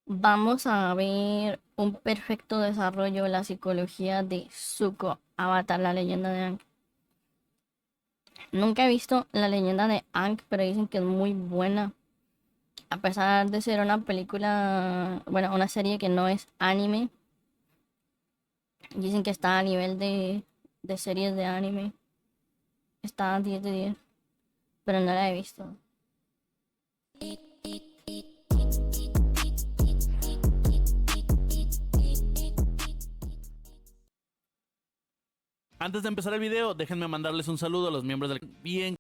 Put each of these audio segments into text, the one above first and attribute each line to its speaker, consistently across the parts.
Speaker 1: Vamos a ver un perfecto desarrollo de la psicología de Zuko, Avatar, la leyenda de Aang. Nunca he visto la leyenda de Aang, pero dicen que es muy buena. A pesar de ser una película, bueno, una serie que no es anime, dicen que está a nivel de series de anime. Está 10 de 10, pero no la he visto.
Speaker 2: Antes de empezar el video, déjenme mandarles un saludo a los miembros del bien.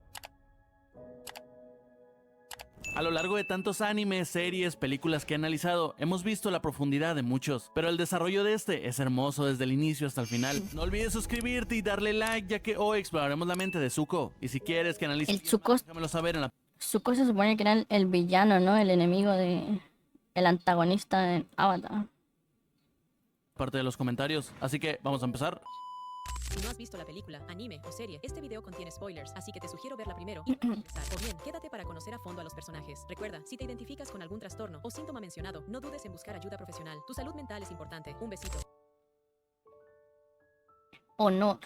Speaker 2: A lo largo de tantos animes, series, películas que he analizado, hemos visto la profundidad de muchos, pero el desarrollo de este es hermoso desde el inicio hasta el final. No olvides suscribirte y darle like, ya que hoy exploraremos la mente de Zuko. Y si quieres que analice
Speaker 1: El
Speaker 2: bien más,
Speaker 1: Zuko,
Speaker 2: déjamelo saber en la
Speaker 1: Zuko se supone que era el villano, ¿no? El enemigo el antagonista de Avatar.
Speaker 2: parte de los comentarios. Así que vamos a empezar.
Speaker 3: Si no has visto la película, anime o serie, este video contiene spoilers, así que te sugiero verla primero y regresar. O bien, quédate para conocer a fondo a los personajes. Recuerda, si te identificas con algún trastorno o síntoma mencionado, no dudes en buscar ayuda profesional. Tu salud mental es importante. Un besito.
Speaker 1: ¿O no?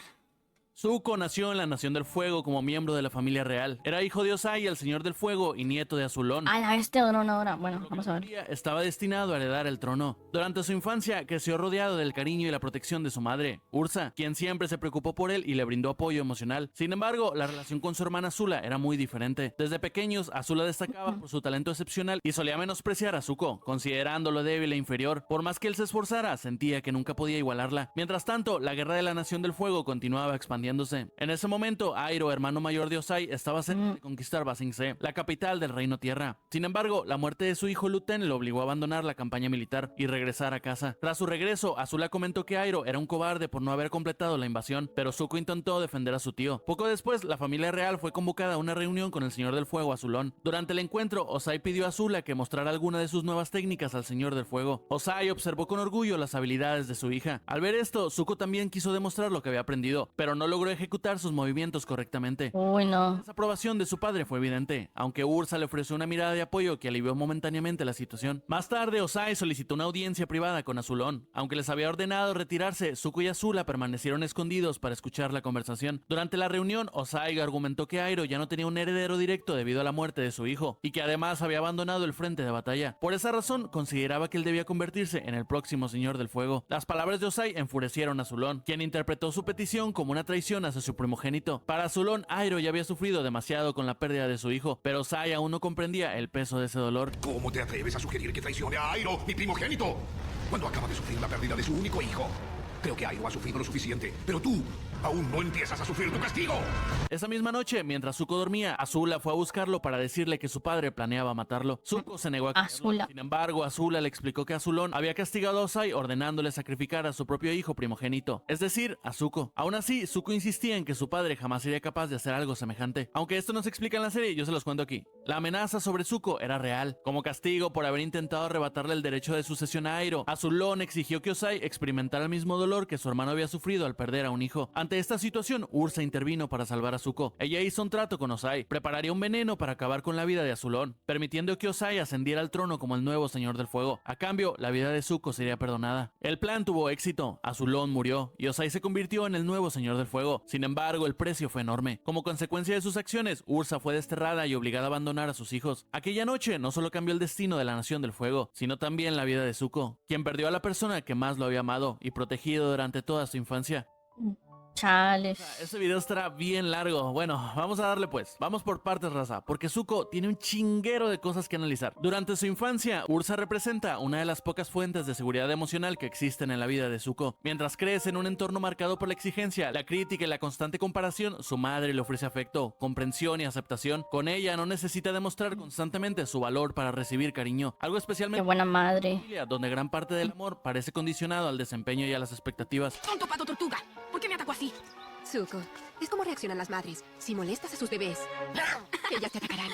Speaker 2: Zuko nació en la Nación del Fuego como miembro de la familia real. Era hijo de Ozai, el Señor del Fuego, y nieto de Azulón.
Speaker 1: A la bestia de una hora. Bueno, vamos a ver.
Speaker 2: Estaba destinado a heredar el trono. Durante su infancia creció rodeado del cariño y la protección de su madre, Ursa, quien siempre se preocupó por él y le brindó apoyo emocional. Sin embargo, la relación con su hermana Azula era muy diferente. Desde pequeños, Azula destacaba por su talento excepcional y solía menospreciar a Zuko, considerándolo débil e inferior. Por más que él se esforzara, sentía que nunca podía igualarla. Mientras tanto, la guerra de la Nación del Fuego continuaba expandiéndose. En ese momento, Airo, hermano mayor de Ozai, estaba cerca de conquistar Ba Sing Se, la capital del Reino Tierra. Sin embargo, la muerte de su hijo Luten lo obligó a abandonar la campaña militar y regresar a casa. Tras su regreso, Azula comentó que Airo era un cobarde por no haber completado la invasión, pero Zuko intentó defender a su tío. Poco después, la familia real fue convocada a una reunión con el Señor del Fuego, Azulón. Durante el encuentro, Ozai pidió a Azula que mostrara alguna de sus nuevas técnicas al Señor del Fuego. Ozai observó con orgullo las habilidades de su hija. Al ver esto, Zuko también quiso demostrar lo que había aprendido, pero no logró ejecutar sus movimientos correctamente.
Speaker 1: Uy,
Speaker 2: La
Speaker 1: no.
Speaker 2: desaprobación de su padre fue evidente, aunque Ursa le ofreció una mirada de apoyo que alivió momentáneamente la situación. Más tarde, Ozai solicitó una audiencia privada con Azulón. Aunque les había ordenado retirarse, Zuko y Azula permanecieron escondidos para escuchar la conversación. Durante la reunión, Ozai argumentó que Airo ya no tenía un heredero directo debido a la muerte de su hijo, y que además había abandonado el frente de batalla. Por esa razón, consideraba que él debía convertirse en el próximo Señor del Fuego. Las palabras de Ozai enfurecieron a Azulón, quien interpretó su petición como una traición hacia su primogénito. Para Azulón, Airo ya había sufrido demasiado con la pérdida de su hijo, pero Ozai aún no comprendía el peso de ese dolor.
Speaker 4: ¿Cómo te atreves a sugerir que traicione a Airo, mi primogénito? Cuando acaba de sufrir la pérdida de su único hijo. Creo que Airo ha sufrido lo suficiente, pero tú aún no empiezas a sufrir tu castigo.
Speaker 2: Esa misma noche, mientras Zuko dormía, Azula fue a buscarlo para decirle que su padre planeaba matarlo. Zuko se negó a creerlo.
Speaker 1: Azula.
Speaker 2: Sin embargo, Azula le explicó que Azulón había castigado a Ozai ordenándole sacrificar a su propio hijo primogénito, es decir, a Zuko. Aún así, Zuko insistía en que su padre jamás sería capaz de hacer algo semejante. Aunque esto no se explica en la serie, yo se los cuento aquí. La amenaza sobre Zuko era real. Como castigo por haber intentado arrebatarle el derecho de sucesión a Airo, Azulón exigió que Ozai experimentara el mismo dolor que su hermano había sufrido al perder a un hijo. Ante esta situación, Ursa intervino para salvar a Zuko. Ella hizo un trato con Ozai, prepararía un veneno para acabar con la vida de Azulón, permitiendo que Ozai ascendiera al trono como el nuevo Señor del Fuego. A cambio, la vida de Zuko sería perdonada. El plan tuvo éxito, Azulón murió y Ozai se convirtió en el nuevo Señor del Fuego. Sin embargo, el precio fue enorme. Como consecuencia de sus acciones, Ursa fue desterrada y obligada a abandonar a sus hijos. Aquella noche no solo cambió el destino de la Nación del Fuego, sino también la vida de Zuko, quien perdió a la persona que más lo había amado y protegido durante toda su infancia.
Speaker 1: Chales.
Speaker 2: Este video estará bien largo. Bueno, vamos a darle pues. Vamos por partes, raza, porque Zuko tiene un chinguero de cosas que analizar. Durante su infancia, Ursa representa una de las pocas fuentes de seguridad emocional que existen en la vida de Zuko. Mientras crece en un entorno marcado por la exigencia, la crítica y la constante comparación, su madre le ofrece afecto, comprensión y aceptación. Con ella no necesita demostrar constantemente su valor para recibir cariño, algo
Speaker 1: Qué
Speaker 2: especialmente
Speaker 1: buena madre.
Speaker 2: familia, donde gran parte del amor parece condicionado al desempeño y a las expectativas.
Speaker 5: ¡Tonto pato tortuga! ¿Por qué me atacó así? Zuko, es como reaccionan las madres. Si molestas a sus bebés, ellas te atacarán.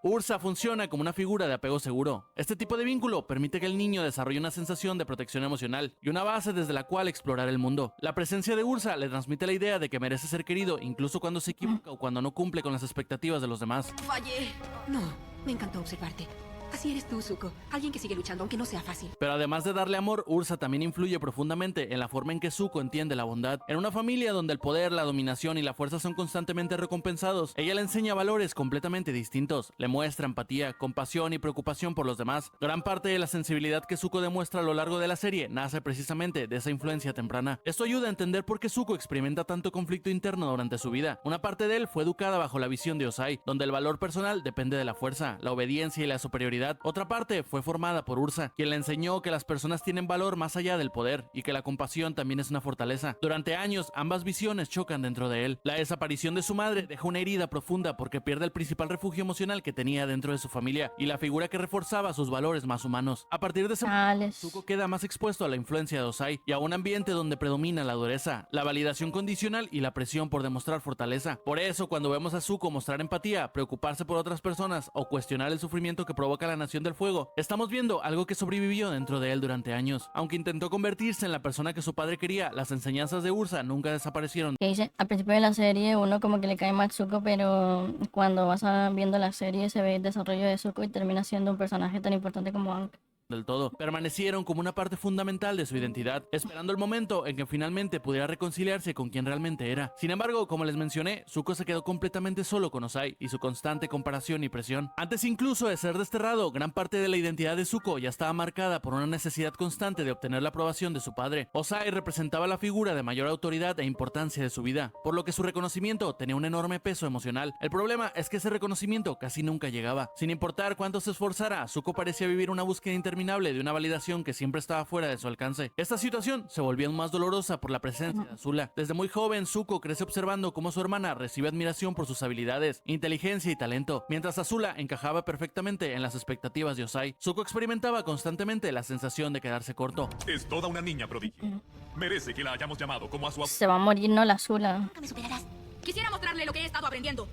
Speaker 2: Ursa funciona como una figura de apego seguro. Este tipo de vínculo permite que el niño desarrolle una sensación de protección emocional y una base desde la cual explorar el mundo. La presencia de Ursa le transmite la idea de que merece ser querido incluso cuando se equivoca o cuando no cumple con las expectativas de los demás.
Speaker 5: Fallé. No, me encantó observarte. Así eres tú, Zuko. Alguien que sigue luchando, aunque no sea fácil.
Speaker 2: Pero además de darle amor, Ursa también influye profundamente en la forma en que Zuko entiende la bondad. En una familia donde el poder, la dominación y la fuerza son constantemente recompensados, ella le enseña valores completamente distintos. Le muestra empatía, compasión y preocupación por los demás. Gran parte de la sensibilidad que Zuko demuestra a lo largo de la serie nace precisamente de esa influencia temprana. Esto ayuda a entender por qué Zuko experimenta tanto conflicto interno durante su vida. Una parte de él fue educada bajo la visión de Ozai, donde el valor personal depende de la fuerza, la obediencia y la superioridad. Otra parte fue formada por Ursa, quien le enseñó que las personas tienen valor más allá del poder y que la compasión también es una fortaleza. Durante años, ambas visiones chocan dentro de él. La desaparición de su madre deja una herida profunda porque pierde el principal refugio emocional que tenía dentro de su familia y la figura que reforzaba sus valores más humanos. A partir de ese momento,
Speaker 1: Chales.
Speaker 2: Zuko queda más expuesto a la influencia de Ozai y a un ambiente donde predomina la dureza, la validación condicional y la presión por demostrar fortaleza. Por eso, cuando vemos a Zuko mostrar empatía, preocuparse por otras personas o cuestionar el sufrimiento que provoca la Nación del Fuego, estamos viendo algo que sobrevivió dentro de él durante años. Aunque intentó convertirse en la persona que su padre quería, las enseñanzas de Ursa nunca desaparecieron.
Speaker 1: Que dice, al principio de la serie uno como que le cae mal Zuko, pero cuando viendo la serie se ve el desarrollo de Zuko y termina siendo un personaje tan importante como Aang.
Speaker 2: Del todo, permanecieron como una parte fundamental de su identidad, esperando el momento en que finalmente pudiera reconciliarse con quien realmente era. Sin embargo, como les mencioné, Zuko se quedó completamente solo con Ozai y su constante comparación y presión. Antes incluso de ser desterrado, gran parte de la identidad de Zuko ya estaba marcada por una necesidad constante de obtener la aprobación de su padre. Ozai representaba la figura de mayor autoridad e importancia de su vida, por lo que su reconocimiento tenía un enorme peso emocional. El problema es que ese reconocimiento casi nunca llegaba. Sin importar cuánto se esforzara, Zuko parecía vivir una búsqueda interminable de una validación que siempre estaba fuera de su alcance. Esta situación se volvió aún más dolorosa por la presencia de Azula. Desde muy joven, Zuko crece observando cómo su hermana recibe admiración por sus habilidades, inteligencia y talento, mientras Azula encajaba perfectamente en las expectativas de Ozai. Zuko experimentaba constantemente la sensación de quedarse corto.
Speaker 4: Es toda una niña prodigio. Merece que la hayamos llamado como a su
Speaker 1: Se va a morir, ¿no? La Azula.
Speaker 5: Nunca me superarás. Quisiera mostrarle lo que he estado aprendiendo.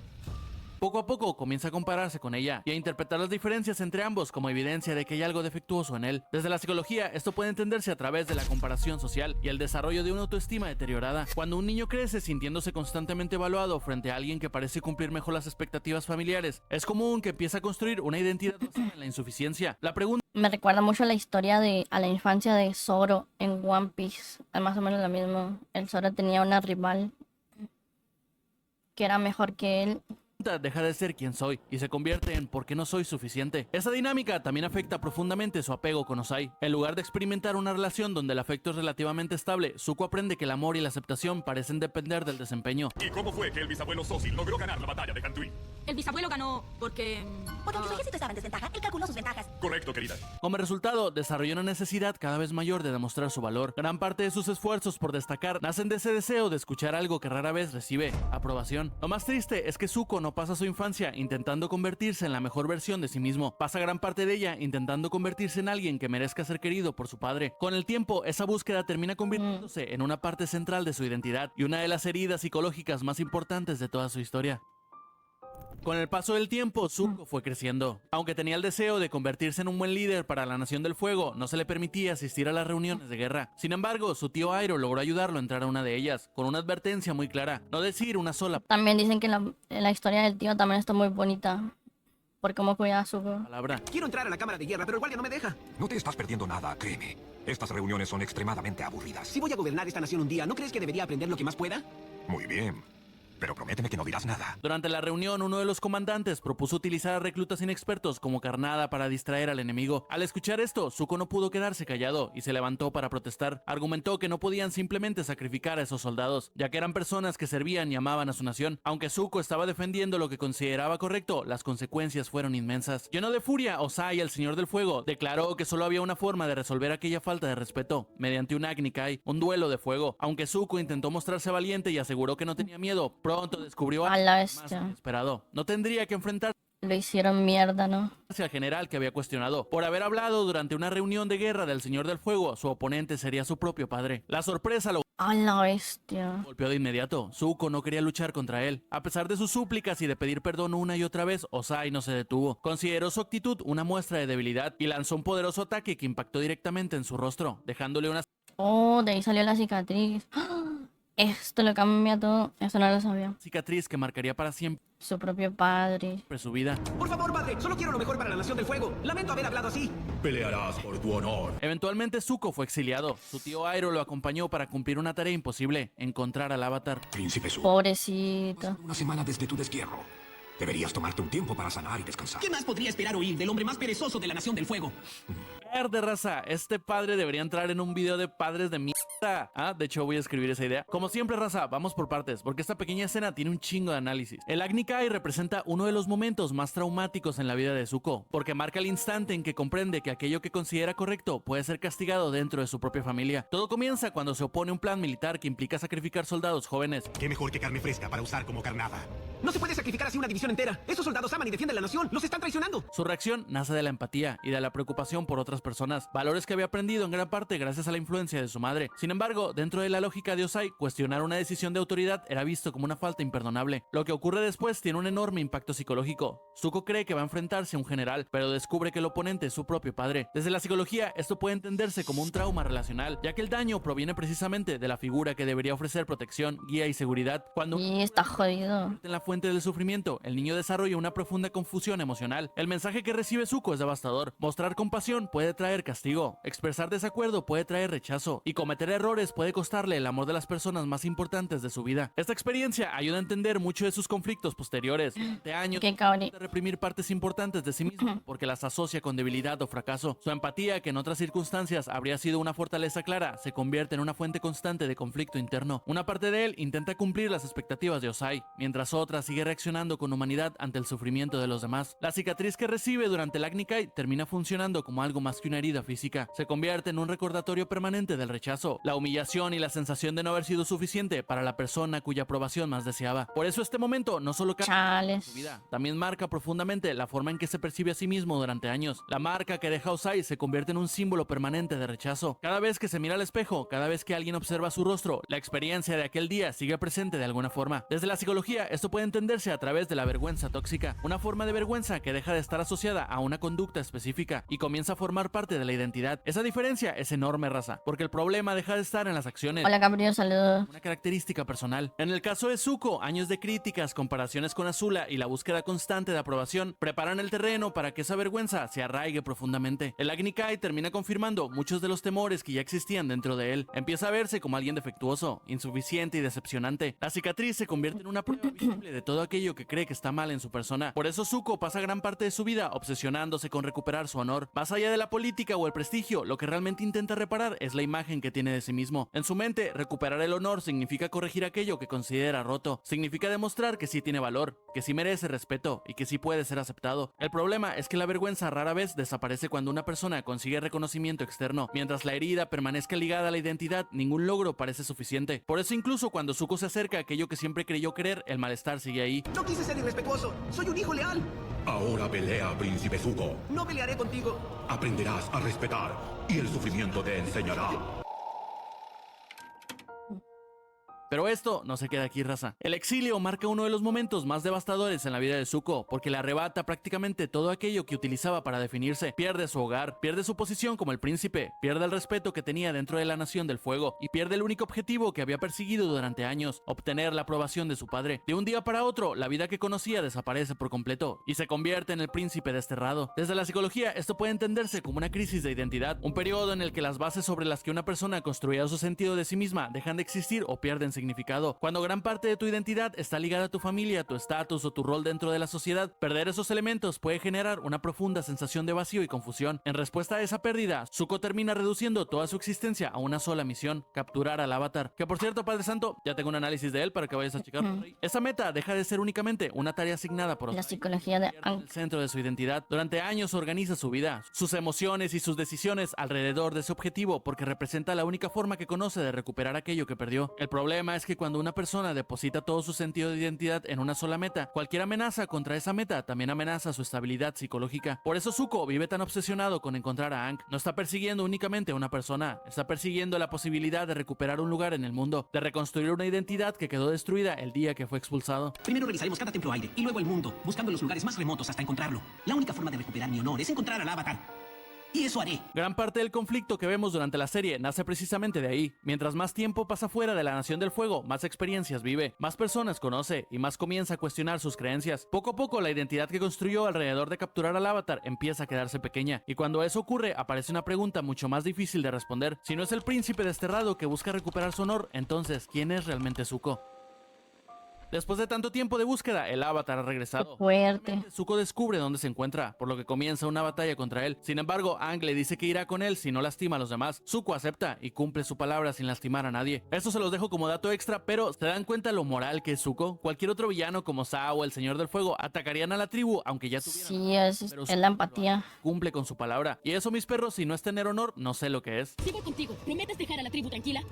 Speaker 2: Poco a poco comienza a compararse con ella y a interpretar las diferencias entre ambos como evidencia de que hay algo defectuoso en él. Desde la psicología, esto puede entenderse a través de la comparación social y el desarrollo de una autoestima deteriorada. Cuando un niño crece sintiéndose constantemente evaluado frente a alguien que parece cumplir mejor las expectativas familiares, es común que empiece a construir una identidad basada en la insuficiencia. La pregunta
Speaker 1: Me recuerda mucho a la historia a la infancia de Zoro en One Piece. Es más o menos lo mismo. El Zoro tenía una rival que era mejor que él.
Speaker 2: deja de ser quien soy y se convierte en ¿por qué no soy suficiente? Esa dinámica también afecta profundamente su apego con Ozai. En lugar de experimentar una relación donde el afecto es relativamente estable, Zuko aprende que el amor y la aceptación parecen depender del desempeño.
Speaker 4: ¿Y cómo fue que el bisabuelo Sosil logró ganar la batalla de Kantui?
Speaker 5: El bisabuelo ganó porque...
Speaker 6: Porque su ejército estaba en desventaja, él calculó sus ventajas.
Speaker 4: Correcto, querida.
Speaker 2: Como resultado, desarrolló una necesidad cada vez mayor de demostrar su valor. Gran parte de sus esfuerzos por destacar nacen de ese deseo de escuchar algo que rara vez recibe: aprobación. Lo más triste es que Zuko no pasa su infancia intentando convertirse en la mejor versión de sí mismo. Pasa gran parte de ella intentando convertirse en alguien que merezca ser querido por su padre. Con el tiempo, esa búsqueda termina convirtiéndose en una parte central de su identidad y una de las heridas psicológicas más importantes de toda su historia. Con el paso del tiempo, Zuko fue creciendo. Aunque tenía el deseo de convertirse en un buen líder para la Nación del Fuego, no se le permitía asistir a las reuniones de guerra. Sin embargo, su tío Iroh logró ayudarlo a entrar a una de ellas, con una advertencia muy clara: no decir una sola
Speaker 1: También dicen que la historia del tío también está muy bonita. Por cómo cuida a Zuko.
Speaker 2: palabra.
Speaker 7: Quiero entrar a la cámara de guerra, pero el guardia no me deja.
Speaker 4: No te estás perdiendo nada, créeme. Estas reuniones son extremadamente aburridas.
Speaker 7: Si voy a gobernar esta nación un día, ¿no crees que debería aprender lo que más pueda?
Speaker 4: Muy bien. Pero prométeme que no dirás nada.
Speaker 2: Durante la reunión, uno de los comandantes propuso utilizar a reclutas inexpertos como carnada para distraer al enemigo. Al escuchar esto, Zuko no pudo quedarse callado y se levantó para protestar. Argumentó que no podían simplemente sacrificar a esos soldados, ya que eran personas que servían y amaban a su nación. Aunque Zuko estaba defendiendo lo que consideraba correcto, las consecuencias fueron inmensas. Lleno de furia, Ozai, el Señor del Fuego, declaró que solo había una forma de resolver aquella falta de respeto: mediante un Agni Kai, un duelo de fuego. Aunque Zuko intentó mostrarse valiente y aseguró que no tenía miedo, pronto descubrió
Speaker 1: A la
Speaker 2: más
Speaker 1: bestia.
Speaker 2: inesperado. No tendría que enfrentarse
Speaker 1: Lo hicieron mierda, ¿no?
Speaker 2: al general que había cuestionado. Por haber hablado durante una reunión de guerra del Señor del Fuego, su oponente sería su propio padre. La sorpresa lo
Speaker 1: A la bestia.
Speaker 2: golpeó de inmediato. Zuko no quería luchar contra él. A pesar de sus súplicas y de pedir perdón una y otra vez, Ozai no se detuvo. Consideró su actitud una muestra de debilidad y lanzó un poderoso ataque que impactó directamente en su rostro, dejándole una
Speaker 1: Oh, de ahí salió la cicatriz. ¡Ah! Esto lo cambia todo. Eso no lo sabía.
Speaker 2: cicatriz que marcaría para siempre
Speaker 1: Su propio padre.
Speaker 2: su vida.
Speaker 7: Por favor, padre, solo quiero lo mejor para la Nación del Fuego. Lamento haber hablado así.
Speaker 4: Pelearás por tu honor.
Speaker 2: Eventualmente Zuko fue exiliado. Su tío Airo lo acompañó para cumplir una tarea imposible, encontrar al Avatar.
Speaker 4: Príncipe Zuko.
Speaker 1: Pobrecito.
Speaker 4: Una semana desde tu destierro. Deberías tomarte un tiempo para sanar y descansar.
Speaker 7: ¿Qué más podría esperar oír del hombre más perezoso de la Nación del Fuego?
Speaker 2: De raza, este padre debería entrar en un video de padres de mierda. De hecho voy a escribir esa idea. Como siempre, raza, vamos por partes, porque esta pequeña escena tiene un chingo de análisis. El Agni Kai representa uno de los momentos más traumáticos en la vida de Zuko, porque marca el instante en que comprende que aquello que considera correcto puede ser castigado dentro de su propia familia. Todo comienza cuando se opone a un plan militar que implica sacrificar soldados jóvenes.
Speaker 4: ¿Qué mejor que carne fresca para usar como carnada?
Speaker 7: No se puede sacrificar así una división entera. Esos soldados aman y defienden la nación. Los están traicionando.
Speaker 2: Su reacción nace de la empatía y de la preocupación por otras personas, valores que había aprendido en gran parte gracias a la influencia de su madre. Sin embargo, dentro de la lógica de Ozai, cuestionar una decisión de autoridad era visto como una falta imperdonable. Lo que ocurre después tiene un enorme impacto psicológico. Zuko cree que va a enfrentarse a un general, pero descubre que el oponente es su propio padre. Desde la psicología, esto puede entenderse como un trauma relacional, ya que el daño proviene precisamente de la figura que debería ofrecer protección, guía y seguridad. Cuando
Speaker 1: Y está jodido.
Speaker 2: en la fuente del sufrimiento, el niño desarrolla una profunda confusión emocional. El mensaje que recibe Zuko es devastador. Mostrar compasión puede traer castigo, expresar desacuerdo puede traer rechazo, y cometer errores puede costarle el amor de las personas más importantes de su vida. Esta experiencia ayuda a entender mucho de sus conflictos posteriores. De años
Speaker 1: Qué cabrón.
Speaker 2: de reprimir partes importantes de sí mismo porque las asocia con debilidad o fracaso. Su empatía, que en otras circunstancias habría sido una fortaleza clara, se convierte en una fuente constante de conflicto interno. Una parte de él intenta cumplir las expectativas de Ozai, mientras otra sigue reaccionando con humanidad ante el sufrimiento de los demás. La cicatriz que recibe durante el Agni Kai termina funcionando como algo más que una herida física. Se convierte en un recordatorio permanente del rechazo, la humillación y la sensación de no haber sido suficiente para la persona cuya aprobación más deseaba. Por eso este momento no solo cambia
Speaker 1: Chales.
Speaker 2: su vida, también marca profundamente la forma en que se percibe a sí mismo durante años. La marca que deja Ozai se convierte en un símbolo permanente de rechazo. Cada vez que se mira al espejo, cada vez que alguien observa su rostro, la experiencia de aquel día sigue presente de alguna forma. Desde la psicología, esto puede entenderse a través de la vergüenza tóxica, una forma de vergüenza que deja de estar asociada a una conducta específica y comienza a formar parte de la identidad. Esa diferencia es enorme, raza, porque el problema deja de estar en las acciones.
Speaker 1: Hola, Gabriel, saludos.
Speaker 2: Una característica personal. En el caso de Zuko, años de críticas, comparaciones con Azula y la búsqueda constante de aprobación preparan el terreno para que esa vergüenza se arraigue profundamente. El Agni Kai termina confirmando muchos de los temores que ya existían dentro de él. Empieza a verse como alguien defectuoso, insuficiente y decepcionante. La cicatriz se convierte en una prueba visible de todo aquello que cree que está mal en su persona. Por eso Zuko pasa gran parte de su vida obsesionándose con recuperar su honor. Más allá de la política o el prestigio, lo que realmente intenta reparar es la imagen que tiene de sí mismo. En su mente, recuperar el honor significa corregir aquello que considera roto. Significa demostrar que sí tiene valor, que sí merece respeto y que sí puede ser aceptado. El problema es que la vergüenza rara vez desaparece cuando una persona consigue reconocimiento externo. Mientras la herida permanezca ligada a la identidad, ningún logro parece suficiente. Por eso incluso cuando Zuko se acerca a aquello que siempre creyó querer, el malestar sigue ahí.
Speaker 7: No quise ser irrespetuoso. Soy un hijo leal.
Speaker 4: Ahora pelea, príncipe Zuko.
Speaker 7: No pelearé contigo.
Speaker 4: Aprenderás a respetar y el sufrimiento te enseñará.
Speaker 2: Pero esto no se queda aquí, raza. El exilio marca uno de los momentos más devastadores en la vida de Zuko, porque le arrebata prácticamente todo aquello que utilizaba para definirse. Pierde su hogar, pierde su posición como el príncipe, pierde el respeto que tenía dentro de la Nación del Fuego y pierde el único objetivo que había perseguido durante años, obtener la aprobación de su padre. De un día para otro, la vida que conocía desaparece por completo y se convierte en el príncipe desterrado. Desde la psicología, esto puede entenderse como una crisis de identidad, un periodo en el que las bases sobre las que una persona construía su sentido de sí misma dejan de existir o pierden significado. Cuando gran parte de tu identidad está ligada a tu familia, tu estatus o tu rol dentro de la sociedad, perder esos elementos puede generar una profunda sensación de vacío y confusión. En respuesta a esa pérdida, Zuko termina reduciendo toda su existencia a una sola misión: capturar al Avatar. Que por cierto, Padre Santo, ya tengo un análisis de él para que vayas a checarlo. Esa meta deja de ser únicamente una tarea asignada por
Speaker 1: La
Speaker 2: Ozai.
Speaker 1: psicología de
Speaker 2: El centro de su identidad. Durante años organiza su vida, sus emociones y sus decisiones alrededor de ese objetivo, porque representa la única forma que conoce de recuperar aquello que perdió. El problema es que cuando una persona deposita todo su sentido de identidad en una sola meta, cualquier amenaza contra esa meta también amenaza su estabilidad psicológica. Por eso Zuko vive tan obsesionado con encontrar a Aang. No está persiguiendo únicamente a una persona, está persiguiendo la posibilidad de recuperar un lugar en el mundo, de reconstruir una identidad que quedó destruida el día que fue expulsado.
Speaker 7: Primero revisaremos cada templo aire y luego el mundo, buscando los lugares más remotos hasta encontrarlo. La única forma de recuperar mi honor es encontrar al Avatar. Y eso haré.
Speaker 2: Gran parte del conflicto que vemos durante la serie nace precisamente de ahí. Mientras más tiempo pasa fuera de la Nación del Fuego, más experiencias vive, más personas conoce y más comienza a cuestionar sus creencias. Poco a poco la identidad que construyó alrededor de capturar al Avatar empieza a quedarse pequeña, y cuando eso ocurre aparece una pregunta mucho más difícil de responder. Si no es el príncipe desterrado que busca recuperar su honor, entonces ¿quién es realmente Zuko? Después de tanto tiempo de búsqueda, el Avatar ha regresado.
Speaker 1: Fuerte.
Speaker 2: Zuko descubre dónde se encuentra, por lo que comienza una batalla contra él. Sin embargo, Aang le dice que irá con él si no lastima a los demás. Zuko acepta y cumple su palabra sin lastimar a nadie. Esto se los dejo como dato extra, pero ¿se dan cuenta lo moral que es Zuko? Cualquier otro villano como Sao o el Señor del Fuego atacarían a la tribu aunque ya tuvieran...
Speaker 1: Sí, es la empatía.
Speaker 2: Cumple con su palabra. Y eso, mis perros, si no es tener honor, no sé lo que es.
Speaker 8: Sigo contigo. ¿Prometes dejar a la tribu tranquila?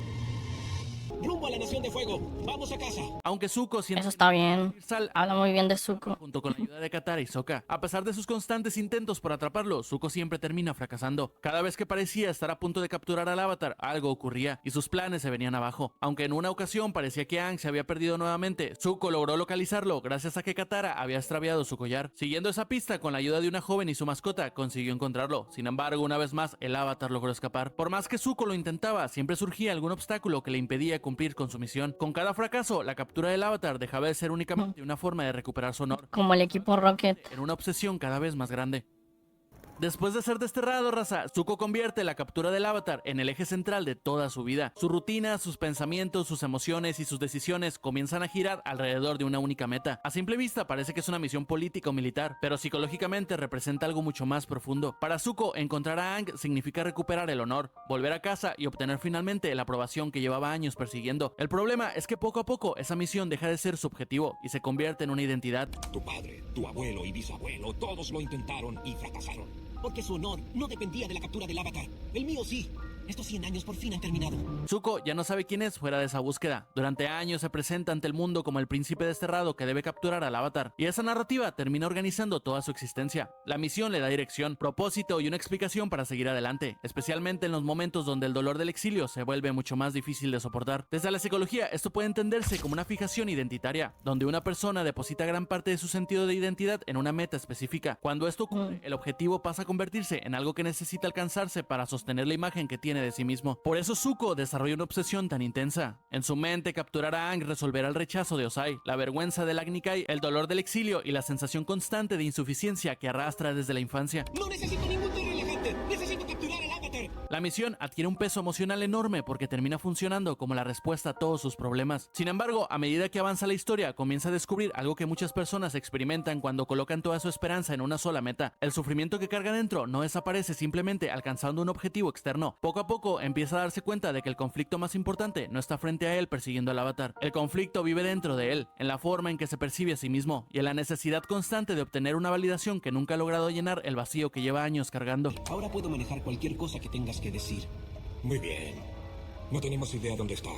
Speaker 7: Rumbo a la Nación de Fuego. Vamos a casa.
Speaker 2: Aunque Zuko siente
Speaker 1: Eso está bien.
Speaker 2: universal,
Speaker 1: Habla muy bien de Zuko.
Speaker 2: junto con la ayuda de Katara y Sokka. A pesar de sus constantes intentos por atraparlo, Zuko siempre termina fracasando. Cada vez que parecía estar a punto de capturar al Avatar, algo ocurría y sus planes se venían abajo. Aunque en una ocasión parecía que Aang se había perdido nuevamente, Zuko logró localizarlo gracias a que Katara había extraviado su collar. Siguiendo esa pista con la ayuda de una joven y su mascota, consiguió encontrarlo. Sin embargo, una vez más, el Avatar logró escapar. Por más que Zuko lo intentaba, siempre surgía algún obstáculo que le impedía cumplir con su misión. Con cada fracaso, la captura del Avatar dejaba de ser únicamente una forma de recuperar su honor,
Speaker 1: Como el equipo Rocket.
Speaker 2: en una obsesión cada vez más grande. Después de ser desterrado, raza, Zuko convierte la captura del Avatar en el eje central de toda su vida. Su rutina, sus pensamientos, sus emociones y sus decisiones comienzan a girar alrededor de una única meta. A simple vista parece que es una misión política o militar, pero psicológicamente representa algo mucho más profundo. Para Zuko, encontrar a Aang significa recuperar el honor, volver a casa y obtener finalmente la aprobación que llevaba años persiguiendo. El problema es que poco a poco esa misión deja de ser su objetivo y se convierte en una identidad.
Speaker 9: Tu padre, tu abuelo y bisabuelo, todos lo intentaron y fracasaron.
Speaker 7: Porque su honor no dependía de la captura del Avatar. El mío sí. Estos 100 años por fin han terminado.
Speaker 2: Zuko ya no sabe quién es fuera de esa búsqueda. Durante años se presenta ante el mundo como el príncipe desterrado que debe capturar al Avatar, y esa narrativa termina organizando toda su existencia. La misión le da dirección, propósito y una explicación para seguir adelante, especialmente en los momentos donde el dolor del exilio se vuelve mucho más difícil de soportar. Desde la psicología, esto puede entenderse como una fijación identitaria, donde una persona deposita gran parte de su sentido de identidad en una meta específica. Cuando esto ocurre, el objetivo pasa a convertirse en algo que necesita alcanzarse para sostener la imagen que tiene de sí mismo. Por eso Zuko desarrolla una obsesión tan intensa. En su mente, capturar a Aang resolverá el rechazo de Ozai, la vergüenza del Agni Kai, el dolor del exilio y la sensación constante de insuficiencia que arrastra desde la infancia.
Speaker 7: No necesito ningún torre elegante. Necesito capturar al Avatar.
Speaker 2: La misión adquiere un peso emocional enorme porque termina funcionando como la respuesta a todos sus problemas. Sin embargo, a medida que avanza la historia, comienza a descubrir algo que muchas personas experimentan cuando colocan toda su esperanza en una sola meta. El sufrimiento que carga dentro no desaparece simplemente alcanzando un objetivo externo. Poco a poco empieza a darse cuenta de que el conflicto más importante no está frente a él persiguiendo al Avatar. El conflicto vive dentro de él, en la forma en que se percibe a sí mismo y en la necesidad constante de obtener una validación que nunca ha logrado llenar el vacío que lleva años cargando.
Speaker 7: Ahora puedo manejar cualquier cosa que tengas que decir.
Speaker 9: Muy bien. No tenemos idea dónde está.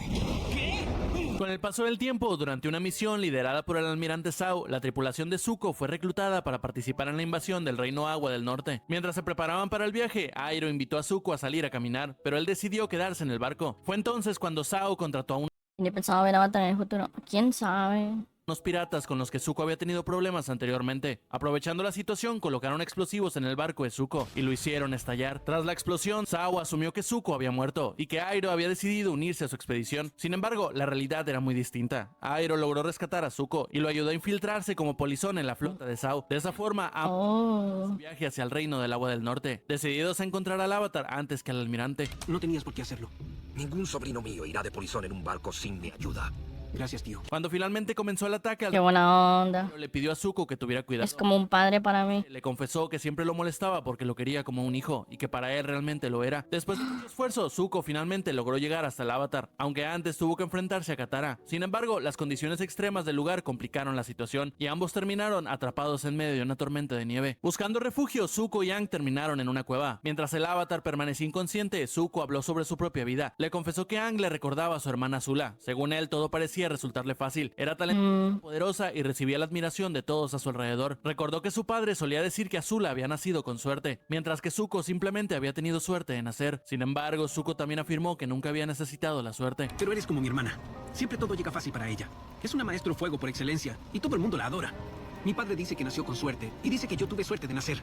Speaker 2: Con el paso del tiempo, durante una misión liderada por el almirante Zhao, la tripulación de Zuko fue reclutada para participar en la invasión del Reino Agua del Norte. Mientras se preparaban para el viaje, Airo invitó a Zuko a salir a caminar, pero él decidió quedarse en el barco. Fue entonces cuando Zhao contrató a
Speaker 1: Yo pensaba ver Avatar en el futuro. ¿Quién sabe?
Speaker 2: unos piratas con los que Zuko había tenido problemas anteriormente. Aprovechando la situación, colocaron explosivos en el barco de Zuko y lo hicieron estallar. Tras la explosión, Zhao asumió que Zuko había muerto y que Airo había decidido unirse a su expedición. Sin embargo, la realidad era muy distinta. Airo logró rescatar a Zuko y lo ayudó a infiltrarse como polizón en la flota de Zhao. De esa forma, su viaje hacia el Reino del Agua del Norte, decididos a encontrar al Avatar antes que al almirante.
Speaker 7: No tenías por qué hacerlo.
Speaker 4: Ningún sobrino mío irá de polizón en un barco sin mi ayuda.
Speaker 7: Gracias, tío.
Speaker 2: Cuando finalmente comenzó el ataque,
Speaker 1: Qué buena onda.
Speaker 2: le pidió a Zuko que tuviera cuidado.
Speaker 1: Es como un padre para mí.
Speaker 2: Le confesó que siempre lo molestaba porque lo quería como un hijo y que para él realmente lo era. Después de mucho esfuerzo, Zuko finalmente logró llegar hasta el Avatar, aunque antes tuvo que enfrentarse a Katara. Sin embargo, las condiciones extremas del lugar complicaron la situación y ambos terminaron atrapados en medio de una tormenta de nieve. Buscando refugio, Zuko y Aang terminaron en una cueva. Mientras el Avatar permanecía inconsciente, Zuko habló sobre su propia vida. Le confesó que Aang le recordaba a su hermana Azula. Según él, todo parecía resultarle fácil. Era talentosa, poderosa y recibía la admiración de todos a su alrededor. Recordó que su padre solía decir que Azula había nacido con suerte, mientras que Zuko simplemente había tenido suerte de nacer. Sin embargo, Zuko también afirmó que nunca había necesitado la suerte.
Speaker 7: Pero eres como mi hermana. Siempre todo llega fácil para ella. Es una maestro fuego por excelencia y todo el mundo la adora. Mi padre dice que nació con suerte y dice que yo tuve suerte de nacer.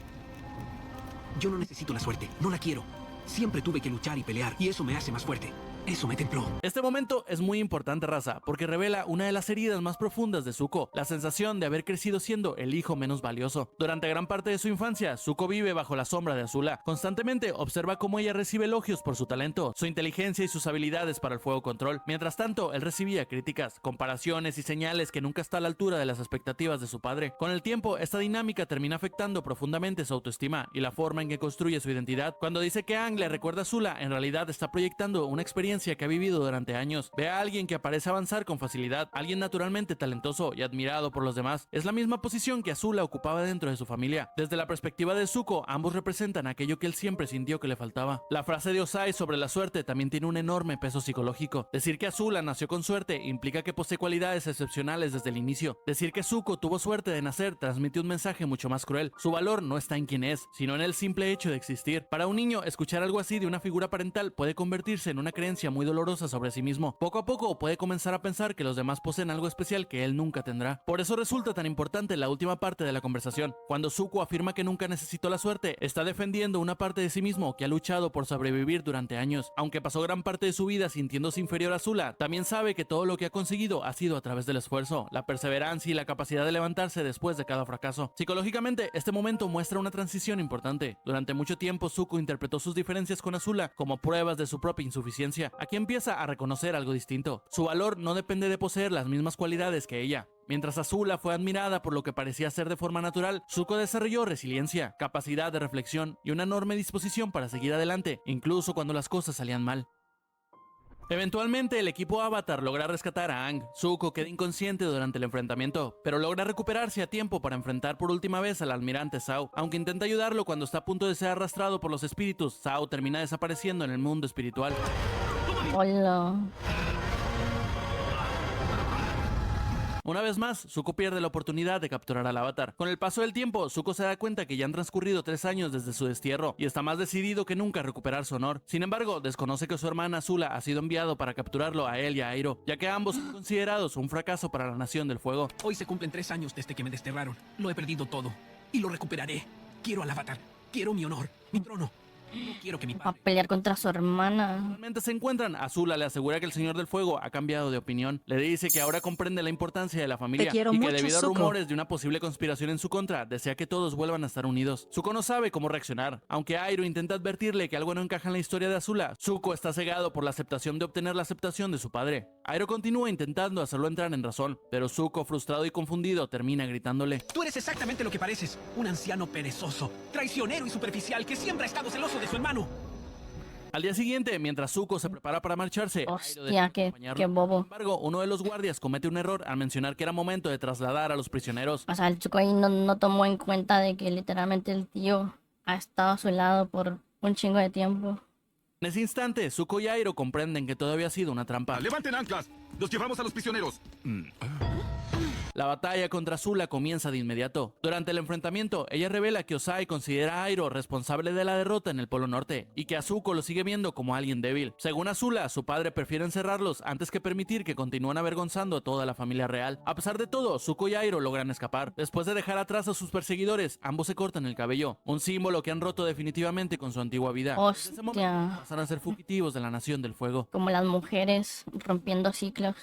Speaker 7: Yo no necesito la suerte, no la quiero. Siempre tuve que luchar y pelear, y eso me hace más fuerte. Eso me templó.
Speaker 2: Este momento es muy importante, raza, porque revela una de las heridas más profundas de Zuko, la sensación de haber crecido siendo el hijo menos valioso. Durante gran parte de su infancia, Zuko vive bajo la sombra de Azula. Constantemente observa cómo ella recibe elogios por su talento, su inteligencia y sus habilidades para el fuego control. Mientras tanto, él recibía críticas, comparaciones y señales que nunca está a la altura de las expectativas de su padre. Con el tiempo, esta dinámica termina afectando profundamente su autoestima y la forma en que construye su identidad. Cuando dice que Aang le recuerda a Azula, en realidad está proyectando una experiencia que ha vivido durante años. Ve a alguien que parece avanzar con facilidad, alguien naturalmente talentoso y admirado por los demás. Es la misma posición que Azula ocupaba dentro de su familia. Desde la perspectiva de Zuko, ambos representan aquello que él siempre sintió que le faltaba. La frase de Ozai sobre la suerte también tiene un enorme peso psicológico. Decir que Azula nació con suerte implica que posee cualidades excepcionales desde el inicio. Decir que Zuko tuvo suerte de nacer transmite un mensaje mucho más cruel. Su valor no está en quién es, sino en el simple hecho de existir. Para un niño, escuchar algo así de una figura parental puede convertirse en una creencia muy dolorosa sobre sí mismo. Poco a poco puede comenzar a pensar que los demás poseen algo especial que él nunca tendrá. Por eso resulta tan importante la última parte de la conversación. Cuando Zuko afirma que nunca necesitó la suerte, está defendiendo una parte de sí mismo que ha luchado por sobrevivir durante años. Aunque pasó gran parte de su vida sintiéndose inferior a Azula, también sabe que todo lo que ha conseguido ha sido a través del esfuerzo, la perseverancia y la capacidad de levantarse después de cada fracaso. Psicológicamente, este momento muestra una transición importante. Durante mucho tiempo, Zuko interpretó sus diferencias con Azula como pruebas de su propia insuficiencia. Aquí empieza a reconocer algo distinto. Su valor no depende de poseer las mismas cualidades que ella. Mientras Azula fue admirada por lo que parecía ser de forma natural, Zuko desarrolló resiliencia, capacidad de reflexión y una enorme disposición para seguir adelante, incluso cuando las cosas salían mal. Eventualmente, el equipo Avatar logra rescatar a Aang. Zuko queda inconsciente durante el enfrentamiento, pero logra recuperarse a tiempo para enfrentar por última vez al almirante Zhao. Aunque intenta ayudarlo cuando está a punto de ser arrastrado por los espíritus, Zhao termina desapareciendo en el mundo espiritual.
Speaker 1: Hola.
Speaker 2: Una vez más, Zuko pierde la oportunidad de capturar al Avatar. Con el paso del tiempo, Zuko se da cuenta que ya han transcurrido 3 años desde su destierro y está más decidido que nunca a recuperar su honor. Sin embargo, desconoce que su hermana Azula ha sido enviado para capturarlo a él y a Airo, ya que ambos son considerados un fracaso para la Nación del Fuego.
Speaker 7: Hoy se cumplen 3 años desde que me desterraron. Lo he perdido todo. Y lo recuperaré. Quiero al Avatar. Quiero mi honor. Mi trono. No quiero que mi
Speaker 1: A
Speaker 7: padre...
Speaker 1: pelear contra su hermana.
Speaker 2: Finalmente se encuentran. Azula le asegura que el Señor del Fuego ha cambiado de opinión. Le dice que ahora comprende la importancia de la familia
Speaker 10: quiero
Speaker 2: y que
Speaker 10: mucho,
Speaker 2: debido a
Speaker 10: Zuko.
Speaker 2: rumores de una posible conspiración en su contra, desea que todos vuelvan a estar unidos. Zuko no sabe cómo reaccionar. Aunque Airo intenta advertirle que algo no encaja en la historia de Azula, Zuko está cegado por la aceptación de obtener la aceptación de su padre. Airo continúa intentando hacerlo entrar en razón, pero Zuko, frustrado y confundido, termina gritándole:
Speaker 7: Tú eres exactamente lo que pareces. Un anciano perezoso, traicionero y superficial que siempre ha estado celoso de su hermano.
Speaker 2: Al día siguiente, mientras Zuko se prepara para marcharse, Airo
Speaker 1: Hostia,
Speaker 2: decide
Speaker 1: qué
Speaker 2: acompañarlo.
Speaker 1: bobo.
Speaker 2: Sin embargo, uno de los guardias comete un error al mencionar que era momento de trasladar a los prisioneros.
Speaker 1: O sea, el chico ahí no tomó en cuenta de que literalmente el tío ha estado a su lado por un chingo de tiempo.
Speaker 2: En ese instante, Zuko y Airo comprenden que todo había sido una trampa.
Speaker 4: ¡Levanten anclas! ¡Los llevamos a los prisioneros!
Speaker 2: La batalla contra Azula comienza de inmediato. Durante el enfrentamiento, ella revela que Ozai considera a Airo responsable de la derrota en el Polo Norte y que a Zuko lo sigue viendo como alguien débil. Según Azula, su padre prefiere encerrarlos antes que permitir que continúen avergonzando a toda la familia real. A pesar de todo, Zuko y Airo logran escapar. Después de dejar atrás a sus perseguidores, ambos se cortan el cabello, un símbolo que han roto definitivamente con su antigua vida. Desde ese momento
Speaker 1: Hostia.
Speaker 2: pasan a ser fugitivos de la Nación del Fuego.
Speaker 1: Como las mujeres rompiendo ciclos.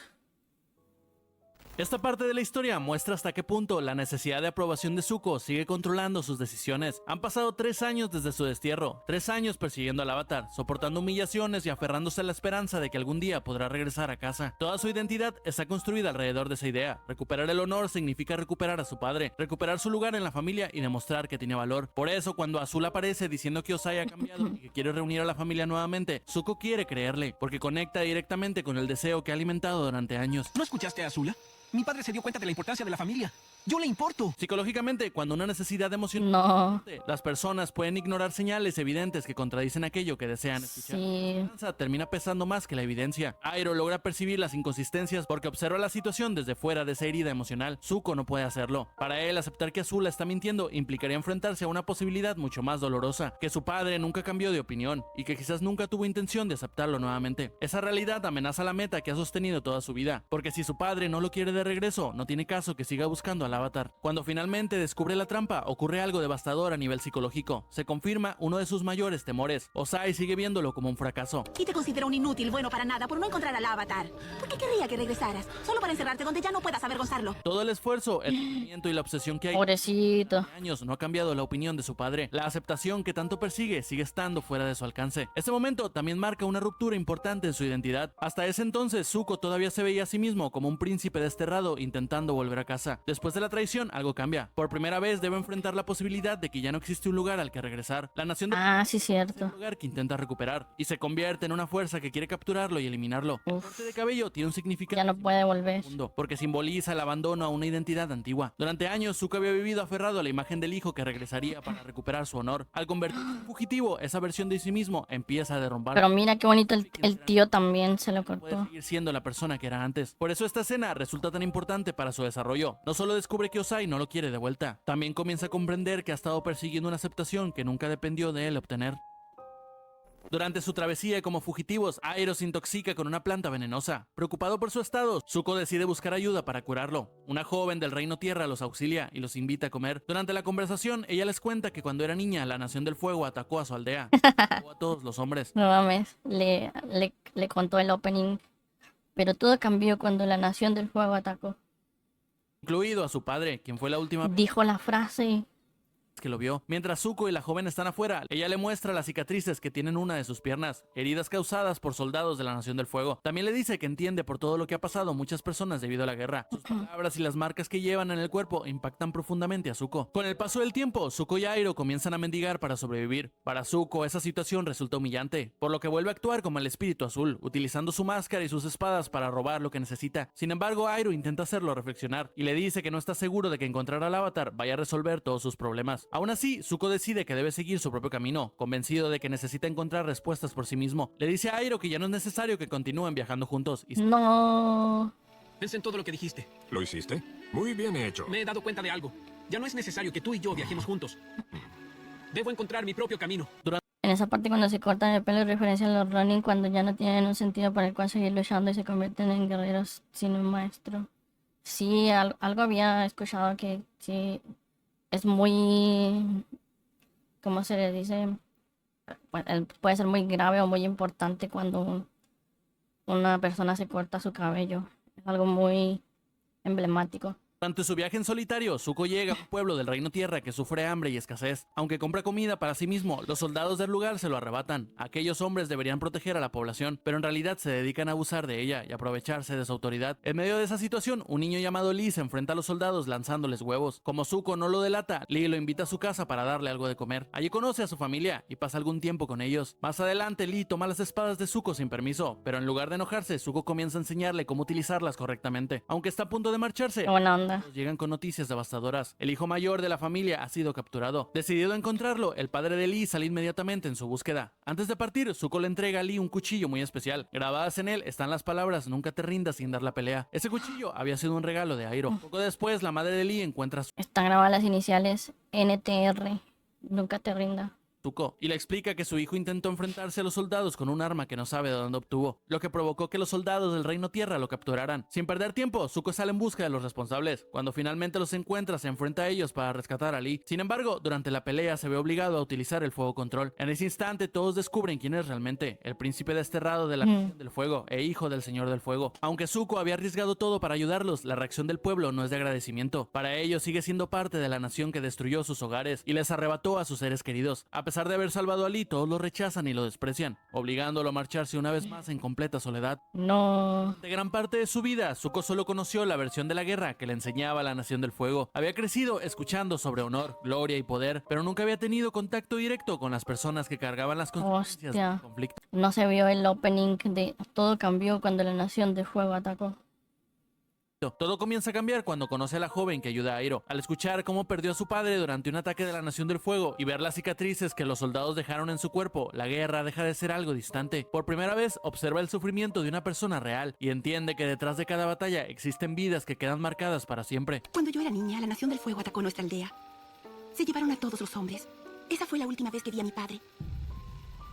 Speaker 2: Esta parte de la historia muestra hasta qué punto la necesidad de aprobación de Zuko sigue controlando sus decisiones. Han pasado 3 años desde su destierro, 3 años persiguiendo al Avatar, soportando humillaciones y aferrándose a la esperanza de que algún día podrá regresar a casa. Toda su identidad está construida alrededor de esa idea. Recuperar el honor significa recuperar a su padre, recuperar su lugar en la familia y demostrar que tiene valor. Por eso, cuando Azula aparece diciendo que Ozai ha cambiado y que quiere reunir a la familia nuevamente, Zuko quiere creerle, porque conecta directamente con el deseo que ha alimentado durante años.
Speaker 7: ¿No escuchaste a Azula? Mi padre se dio cuenta de la importancia de la familia. Yo le importo.
Speaker 2: Psicológicamente, cuando una necesidad emocional,
Speaker 1: No.
Speaker 2: las personas pueden ignorar señales evidentes que contradicen aquello que desean escuchar.
Speaker 1: Sí.
Speaker 2: La esperanza termina pesando más que la evidencia. Airo logra percibir las inconsistencias porque observa la situación desde fuera de esa herida emocional. Zuko no puede hacerlo. Para él, aceptar que Azula está mintiendo implicaría enfrentarse a una posibilidad mucho más dolorosa, que su padre nunca cambió de opinión y que quizás nunca tuvo intención de aceptarlo nuevamente. Esa realidad amenaza la meta que ha sostenido toda su vida, porque si su padre no lo quiere de regreso, no tiene caso que siga buscando a la Avatar. Cuando finalmente descubre la trampa, ocurre algo devastador a nivel psicológico. Se confirma uno de sus mayores temores. Ozai sigue viéndolo como un fracaso.
Speaker 6: Y te considero un inútil bueno para nada por no encontrar al avatar. ¿Por qué querría que regresaras? Solo para encerrarte donde ya no puedas avergonzarlo.
Speaker 2: Todo el esfuerzo, el sufrimiento y la obsesión que hay
Speaker 1: Pobrecito.
Speaker 2: años no ha cambiado la opinión de su padre. La aceptación que tanto persigue sigue estando fuera de su alcance. Este momento también marca una ruptura importante en su identidad. Hasta ese entonces, Zuko todavía se veía a sí mismo como un príncipe desterrado intentando volver a casa. Después de la traición, algo cambia. Por primera vez debe enfrentar la posibilidad de que ya no existe un lugar al que regresar. La nación de
Speaker 1: Ah, sí,
Speaker 2: es
Speaker 1: cierto.
Speaker 2: un lugar que intenta recuperar y se convierte en una fuerza que quiere capturarlo y eliminarlo. El corte de cabello tiene un significado
Speaker 1: Ya no puede volver.
Speaker 2: profundo, porque simboliza el abandono a una identidad antigua. Durante años, Zuko había vivido aferrado a la imagen del hijo que regresaría para recuperar su honor. Al convertirse en fugitivo, esa versión de sí mismo empieza a derrumbar.
Speaker 1: Pero mira qué bonito, el tío también se lo
Speaker 2: Puede
Speaker 1: cortó.
Speaker 2: seguir siendo la persona que era antes. Por eso esta escena resulta tan importante para su desarrollo. No solo descubre que Ozai no lo quiere de vuelta, también comienza a comprender que ha estado persiguiendo una aceptación que nunca dependió de él obtener. Durante su travesía como fugitivos, Airo se intoxica con una planta venenosa. Preocupado por su estado, Zuko decide buscar ayuda para curarlo. Una joven del Reino Tierra los auxilia y los invita a comer. Durante la conversación, ella les cuenta que cuando era niña, la Nación del Fuego atacó a su aldea. Atacó a todos los hombres.
Speaker 1: No mames, le contó el opening. Pero todo cambió cuando la Nación del Fuego atacó.
Speaker 2: Incluido a su padre, quien fue la última
Speaker 1: Dijo la frase.
Speaker 2: que lo vio. Mientras Zuko y la joven están afuera, ella le muestra las cicatrices que tienen una de sus piernas, heridas causadas por soldados de la Nación del Fuego. También le dice que entiende por todo lo que ha pasado muchas personas debido a la guerra. Sus palabras y las marcas que llevan en el cuerpo impactan profundamente a Zuko. Con el paso del tiempo, Zuko y Airo comienzan a mendigar para sobrevivir. Para Zuko, esa situación resulta humillante, por lo que vuelve a actuar como el espíritu azul, utilizando su máscara y sus espadas para robar lo que necesita. Sin embargo, Airo intenta hacerlo reflexionar y le dice que no está seguro de que encontrar al avatar vaya a resolver todos sus problemas. Aún así, Zuko decide que debe seguir su propio camino, convencido de que necesita encontrar respuestas por sí mismo. Le dice a Airo que ya no es necesario que continúen viajando juntos y
Speaker 1: No.
Speaker 7: Pensé en todo lo que dijiste.
Speaker 9: ¿Lo hiciste? Muy bien hecho.
Speaker 7: Me he dado cuenta de algo. Ya no es necesario que tú y yo viajemos juntos. Debo encontrar mi propio camino.
Speaker 1: En esa parte cuando se cortan el pelo referencia a los Ronin cuando ya no tienen un sentido para el cual seguir luchando y se convierten en guerreros sin un maestro. Sí, algo había escuchado que sí es muy, ¿cómo se le dice? Puede ser muy grave o muy importante cuando una persona se corta su cabello. Es algo muy emblemático.
Speaker 2: Durante su viaje en solitario, Zuko llega a un pueblo del Reino Tierra que sufre hambre y escasez. Aunque compra comida para sí mismo, los soldados del lugar se lo arrebatan. Aquellos hombres deberían proteger a la población, pero en realidad se dedican a abusar de ella y aprovecharse de su autoridad. En medio de esa situación, un niño llamado Lee se enfrenta a los soldados lanzándoles huevos. Como Zuko no lo delata, Lee lo invita a su casa para darle algo de comer. Allí conoce a su familia y pasa algún tiempo con ellos. Más adelante, Lee toma las espadas de Zuko sin permiso, pero en lugar de enojarse, Zuko comienza a enseñarle cómo utilizarlas correctamente. Aunque está a punto de marcharse,
Speaker 1: Qué buena onda.
Speaker 2: llegan con noticias devastadoras. El hijo mayor de la familia ha sido capturado. Decidido a encontrarlo, el padre de Lee sale inmediatamente en su búsqueda. Antes de partir, Zuko le entrega a Lee un cuchillo muy especial. Grabadas en él están las palabras "nunca te rindas sin dar la pelea". Ese cuchillo había sido un regalo de Airo. Poco después, la madre de Lee encuentra a
Speaker 1: Están grabadas las iniciales NTR. Nunca te rinda.
Speaker 2: Zuko y le explica que su hijo intentó enfrentarse a los soldados con un arma que no sabe de dónde obtuvo, lo que provocó que los soldados del Reino Tierra lo capturaran. Sin perder tiempo, Zuko sale en busca de los responsables. Cuando finalmente los encuentra, se enfrenta a ellos para rescatar a Lee. Sin embargo, durante la pelea se ve obligado a utilizar el fuego control. En ese instante, todos descubren quién es realmente el príncipe desterrado de la Nación del Fuego e hijo del Señor del Fuego. Aunque Zuko había arriesgado todo para ayudarlos, la reacción del pueblo no es de agradecimiento. Para ellos sigue siendo parte de la nación que destruyó sus hogares y les arrebató a sus seres queridos. A pesar de haber salvado a Lee, todos lo rechazan y lo desprecian, obligándolo a marcharse una vez más en completa soledad.
Speaker 1: No.
Speaker 2: De gran parte de su vida, Zuko solo conoció la versión de la guerra que le enseñaba la Nación del Fuego. Había crecido escuchando sobre honor, gloria y poder, pero nunca había tenido contacto directo con las personas que cargaban las consecuencias
Speaker 1: Hostia.
Speaker 2: del conflicto.
Speaker 1: No se vio el opening de Todo cambió cuando la Nación del Fuego atacó.
Speaker 2: Todo comienza a cambiar cuando conoce a la joven que ayuda a Airo. Al escuchar cómo perdió a su padre durante un ataque de la Nación del Fuego y ver las cicatrices que los soldados dejaron en su cuerpo, la guerra deja de ser algo distante. Por primera vez, observa el sufrimiento de una persona real y entiende que detrás de cada batalla existen vidas que quedan marcadas para siempre.
Speaker 6: Cuando yo era niña, la Nación del Fuego atacó nuestra aldea. Se llevaron a todos los hombres. Esa fue la última vez que vi a mi padre.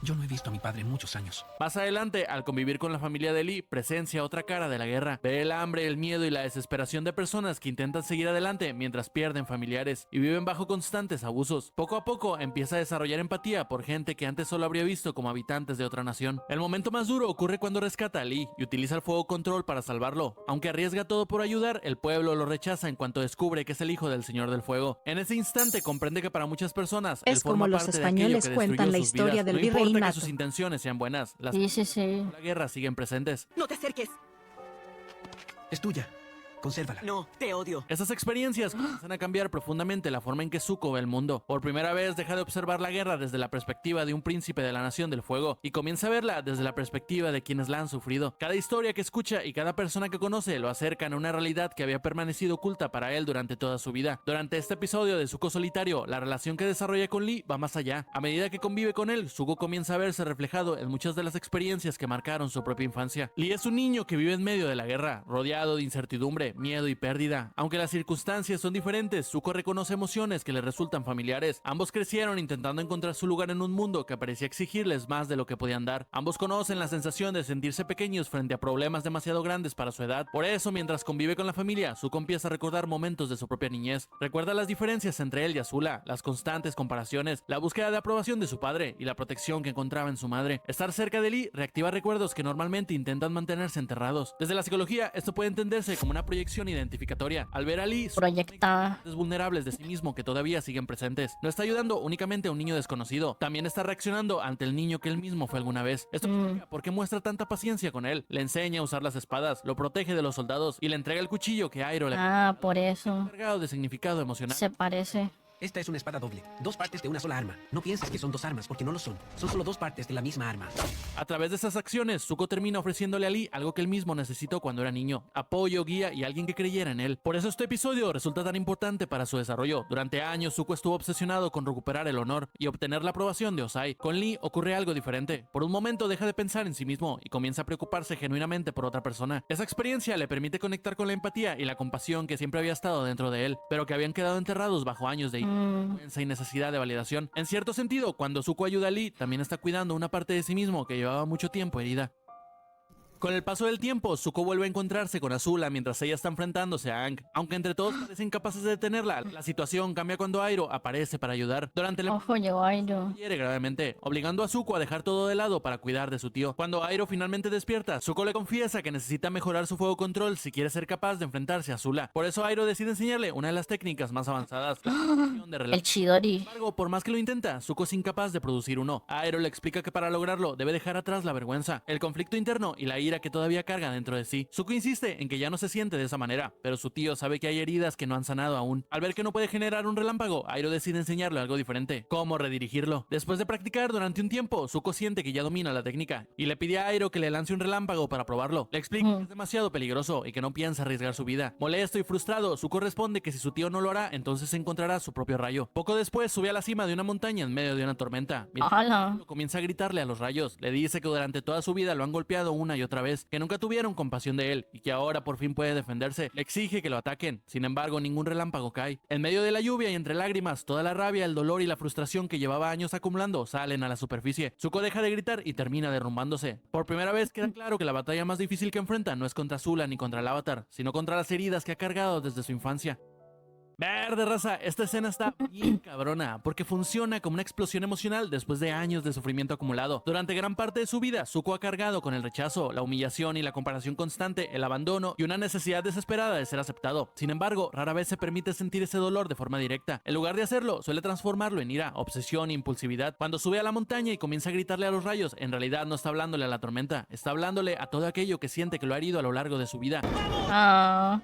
Speaker 7: Yo no he visto a mi padre en muchos años.
Speaker 2: Más adelante, al convivir con la familia de Lee, presencia otra cara de la guerra. Ve el hambre, el miedo y la desesperación de personas que intentan seguir adelante mientras pierden familiares y viven bajo constantes abusos. Poco a poco empieza a desarrollar empatía por gente que antes solo habría visto como habitantes de otra nación. El momento más duro ocurre cuando rescata a Lee y utiliza el fuego control para salvarlo. Aunque arriesga todo por ayudar, el pueblo lo rechaza en cuanto descubre que es el hijo del Señor del Fuego. En ese instante comprende que para muchas personas él
Speaker 10: Es
Speaker 2: forma
Speaker 10: como los
Speaker 2: parte de aquello
Speaker 10: españoles
Speaker 2: que
Speaker 10: cuentan
Speaker 2: destruyó
Speaker 10: la
Speaker 2: sus
Speaker 10: historia
Speaker 2: vidas.
Speaker 10: del
Speaker 2: No
Speaker 10: virrey
Speaker 2: importa que
Speaker 10: innato.
Speaker 2: sus intenciones sean buenas, las
Speaker 1: Sí, sí, sí.
Speaker 2: la guerra siguen presentes.
Speaker 6: No te acerques.
Speaker 7: Es tuya. Consérvala.
Speaker 6: No, te odio.
Speaker 2: Esas experiencias comienzan a cambiar profundamente la forma en que Zuko ve el mundo. Por primera vez deja de observar la guerra desde la perspectiva de un príncipe de la Nación del Fuego y comienza a verla desde la perspectiva de quienes la han sufrido. Cada historia que escucha y cada persona que conoce lo acercan a una realidad que había permanecido oculta para él durante toda su vida. Durante este episodio de Zuko Solitario, la relación que desarrolla con Lee va más allá. A medida que convive con él, Zuko comienza a verse reflejado en muchas de las experiencias que marcaron su propia infancia. Lee es un niño que vive en medio de la guerra, rodeado de incertidumbre, miedo y pérdida. Aunque las circunstancias son diferentes, Zuko reconoce emociones que le resultan familiares. Ambos crecieron intentando encontrar su lugar en un mundo que parecía exigirles más de lo que podían dar. Ambos conocen la sensación de sentirse pequeños frente a problemas demasiado grandes para su edad. Por eso, mientras convive con la familia, Zuko empieza a recordar momentos de su propia niñez. Recuerda las diferencias entre él y Azula, las constantes comparaciones, la búsqueda de aprobación de su padre y la protección que encontraba en su madre. Estar cerca de Lee reactiva recuerdos que normalmente intentan mantenerse enterrados. Desde la psicología, esto puede entenderse como una proyección identificatoria. Al ver a Lee,
Speaker 1: Proyectada.
Speaker 2: es vulnerables de sí mismo que todavía siguen presentes. No está ayudando únicamente a un niño desconocido, también está reaccionando ante el niño que él mismo fue alguna vez. Esto explica por qué muestra tanta paciencia con él. Le enseña a usar las espadas, lo protege de los soldados y le entrega el cuchillo que Iroh le
Speaker 1: Ah, por eso.
Speaker 2: cargado de significado emocional.
Speaker 1: Se parece.
Speaker 7: Esta es una espada doble. Dos partes de una sola arma. No pienses que son dos armas, porque no lo son. Son solo dos partes de la misma arma.
Speaker 2: A través de esas acciones, Zuko termina ofreciéndole a Lee algo que él mismo necesitó cuando era niño: apoyo, guía y alguien que creyera en él. Por eso este episodio resulta tan importante para su desarrollo. Durante años, Zuko estuvo obsesionado con recuperar el honor y obtener la aprobación de Ozai. Con Lee ocurre algo diferente. Por un momento deja de pensar en sí mismo y comienza a preocuparse genuinamente por otra persona. Esa experiencia le permite conectar con la empatía y la compasión que siempre había estado dentro de él, pero que habían quedado enterrados bajo años de vergüenza y necesidad de validación. En cierto sentido, cuando Zuko ayuda a Lee, también está cuidando una parte de sí mismo que llevaba mucho tiempo herida. Con el paso del tiempo, Zuko vuelve a encontrarse con Azula mientras ella está enfrentándose a Aang. Aunque entre todos parecen capaces de detenerla, la situación cambia cuando Iroh aparece para ayudar. Durante el
Speaker 1: Ojo, llegó Iroh.
Speaker 2: hiere gravemente, obligando a Zuko a dejar todo de lado para cuidar de su tío. Cuando Iroh finalmente despierta, Zuko le confiesa que necesita mejorar su fuego control si quiere ser capaz de enfrentarse a Azula. Por eso Iroh decide enseñarle una de las técnicas más avanzadas, la producción de
Speaker 1: El
Speaker 2: relaciones.
Speaker 1: Chidori.
Speaker 2: Sin embargo, por más que lo intenta, Zuko es incapaz de producir uno. Iroh le explica que para lograrlo debe dejar atrás la vergüenza, el conflicto interno y la ira que todavía carga dentro de sí. Zuko insiste en que ya no se siente de esa manera, pero su tío sabe que hay heridas que no han sanado aún. Al ver que no puede generar un relámpago, Iroh decide enseñarle algo diferente: cómo redirigirlo. Después de practicar durante un tiempo, Zuko siente que ya domina la técnica y le pide a Iroh que le lance un relámpago para probarlo. Le explica que es demasiado peligroso y que no piensa arriesgar su vida. Molesto y frustrado, Zuko responde que si su tío no lo hará, entonces encontrará su propio rayo. Poco después sube a la cima de una montaña en medio de una tormenta.
Speaker 1: ¡Hala!
Speaker 2: Comienza a gritarle a los rayos. Le dice que durante toda su vida lo han golpeado una y otra vez, que nunca tuvieron compasión de él y que ahora por fin puede defenderse. Le exige que lo ataquen. Sin embargo, ningún relámpago cae. En medio de la lluvia y entre lágrimas, toda la rabia, el dolor y la frustración que llevaba años acumulando salen a la superficie. Zuko deja de gritar y termina derrumbándose. Por primera vez queda claro que la batalla más difícil que enfrenta no es contra Azula ni contra el Avatar, sino contra las heridas que ha cargado desde su infancia. Verde, raza, esta escena está bien cabrona, porque funciona como una explosión emocional después de años de sufrimiento acumulado. Durante gran parte de su vida, Zuko ha cargado con el rechazo, la humillación y la comparación constante, el abandono y una necesidad desesperada de ser aceptado. Sin embargo, rara vez se permite sentir ese dolor de forma directa. En lugar de hacerlo, suele transformarlo en ira, obsesión e impulsividad. Cuando sube a la montaña y comienza a gritarle a los rayos, en realidad no está hablándole a la tormenta, está hablándole a todo aquello que siente que lo ha herido a lo largo de su vida.
Speaker 1: Ah.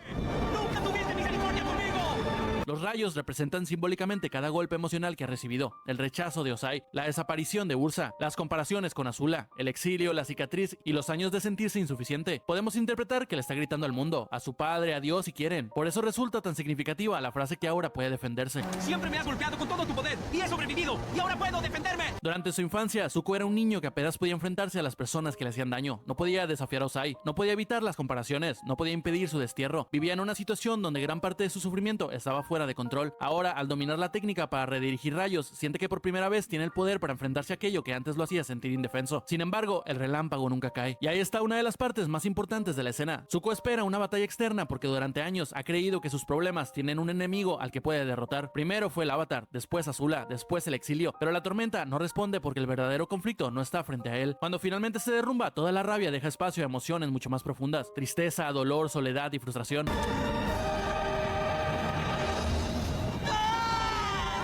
Speaker 2: Los rayos representan simbólicamente cada golpe emocional que ha recibido: el rechazo de Ozai, la desaparición de Ursa, las comparaciones con Azula, el exilio, la cicatriz y los años de sentirse insuficiente. Podemos interpretar que le está gritando al mundo, a su padre, a Dios si quieren. Por eso resulta tan significativa la frase que ahora puede defenderse.
Speaker 7: Siempre me has golpeado con todo tu poder y he sobrevivido y ahora puedo defenderme.
Speaker 2: Durante su infancia, Zuko era un niño que apenas podía enfrentarse a las personas que le hacían daño. No podía desafiar a Ozai, no podía evitar las comparaciones, no podía impedir su destierro. Vivía en una situación donde gran parte de su sufrimiento estaba fuera fuera de control. Ahora, al dominar la técnica para redirigir rayos, siente que por primera vez tiene el poder para enfrentarse a aquello que antes lo hacía sentir indefenso. Sin embargo, el relámpago nunca cae. Y ahí está una de las partes más importantes de la escena. Zuko espera una batalla externa porque durante años ha creído que sus problemas tienen un enemigo al que puede derrotar. Primero fue el Avatar, después Azula, después el exilio, pero la tormenta no responde porque el verdadero conflicto no está frente a él. Cuando finalmente se derrumba, toda la rabia deja espacio a emociones mucho más profundas: tristeza, dolor, soledad y frustración.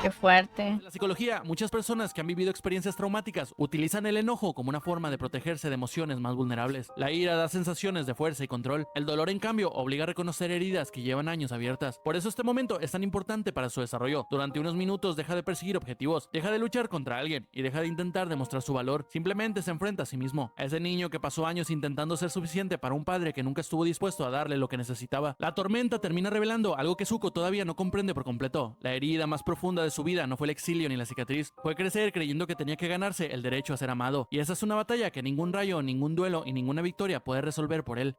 Speaker 1: Qué fuerte.
Speaker 2: En la psicología, muchas personas que han vivido experiencias traumáticas utilizan el enojo como una forma de protegerse de emociones más vulnerables. La ira da sensaciones de fuerza y control. El dolor, en cambio, obliga a reconocer heridas que llevan años abiertas. Por eso este momento es tan importante para su desarrollo. Durante unos minutos deja de perseguir objetivos, deja de luchar contra alguien y deja de intentar demostrar su valor. Simplemente se enfrenta a sí mismo, a ese niño que pasó años intentando ser suficiente para un padre que nunca estuvo dispuesto a darle lo que necesitaba. La tormenta termina revelando algo que Zuko todavía no comprende por completo. La herida más profunda de su vida no fue el exilio ni la cicatriz, fue crecer creyendo que tenía que ganarse el derecho a ser amado, y esa es una batalla que ningún rayo, ningún duelo y ninguna victoria puede resolver por él.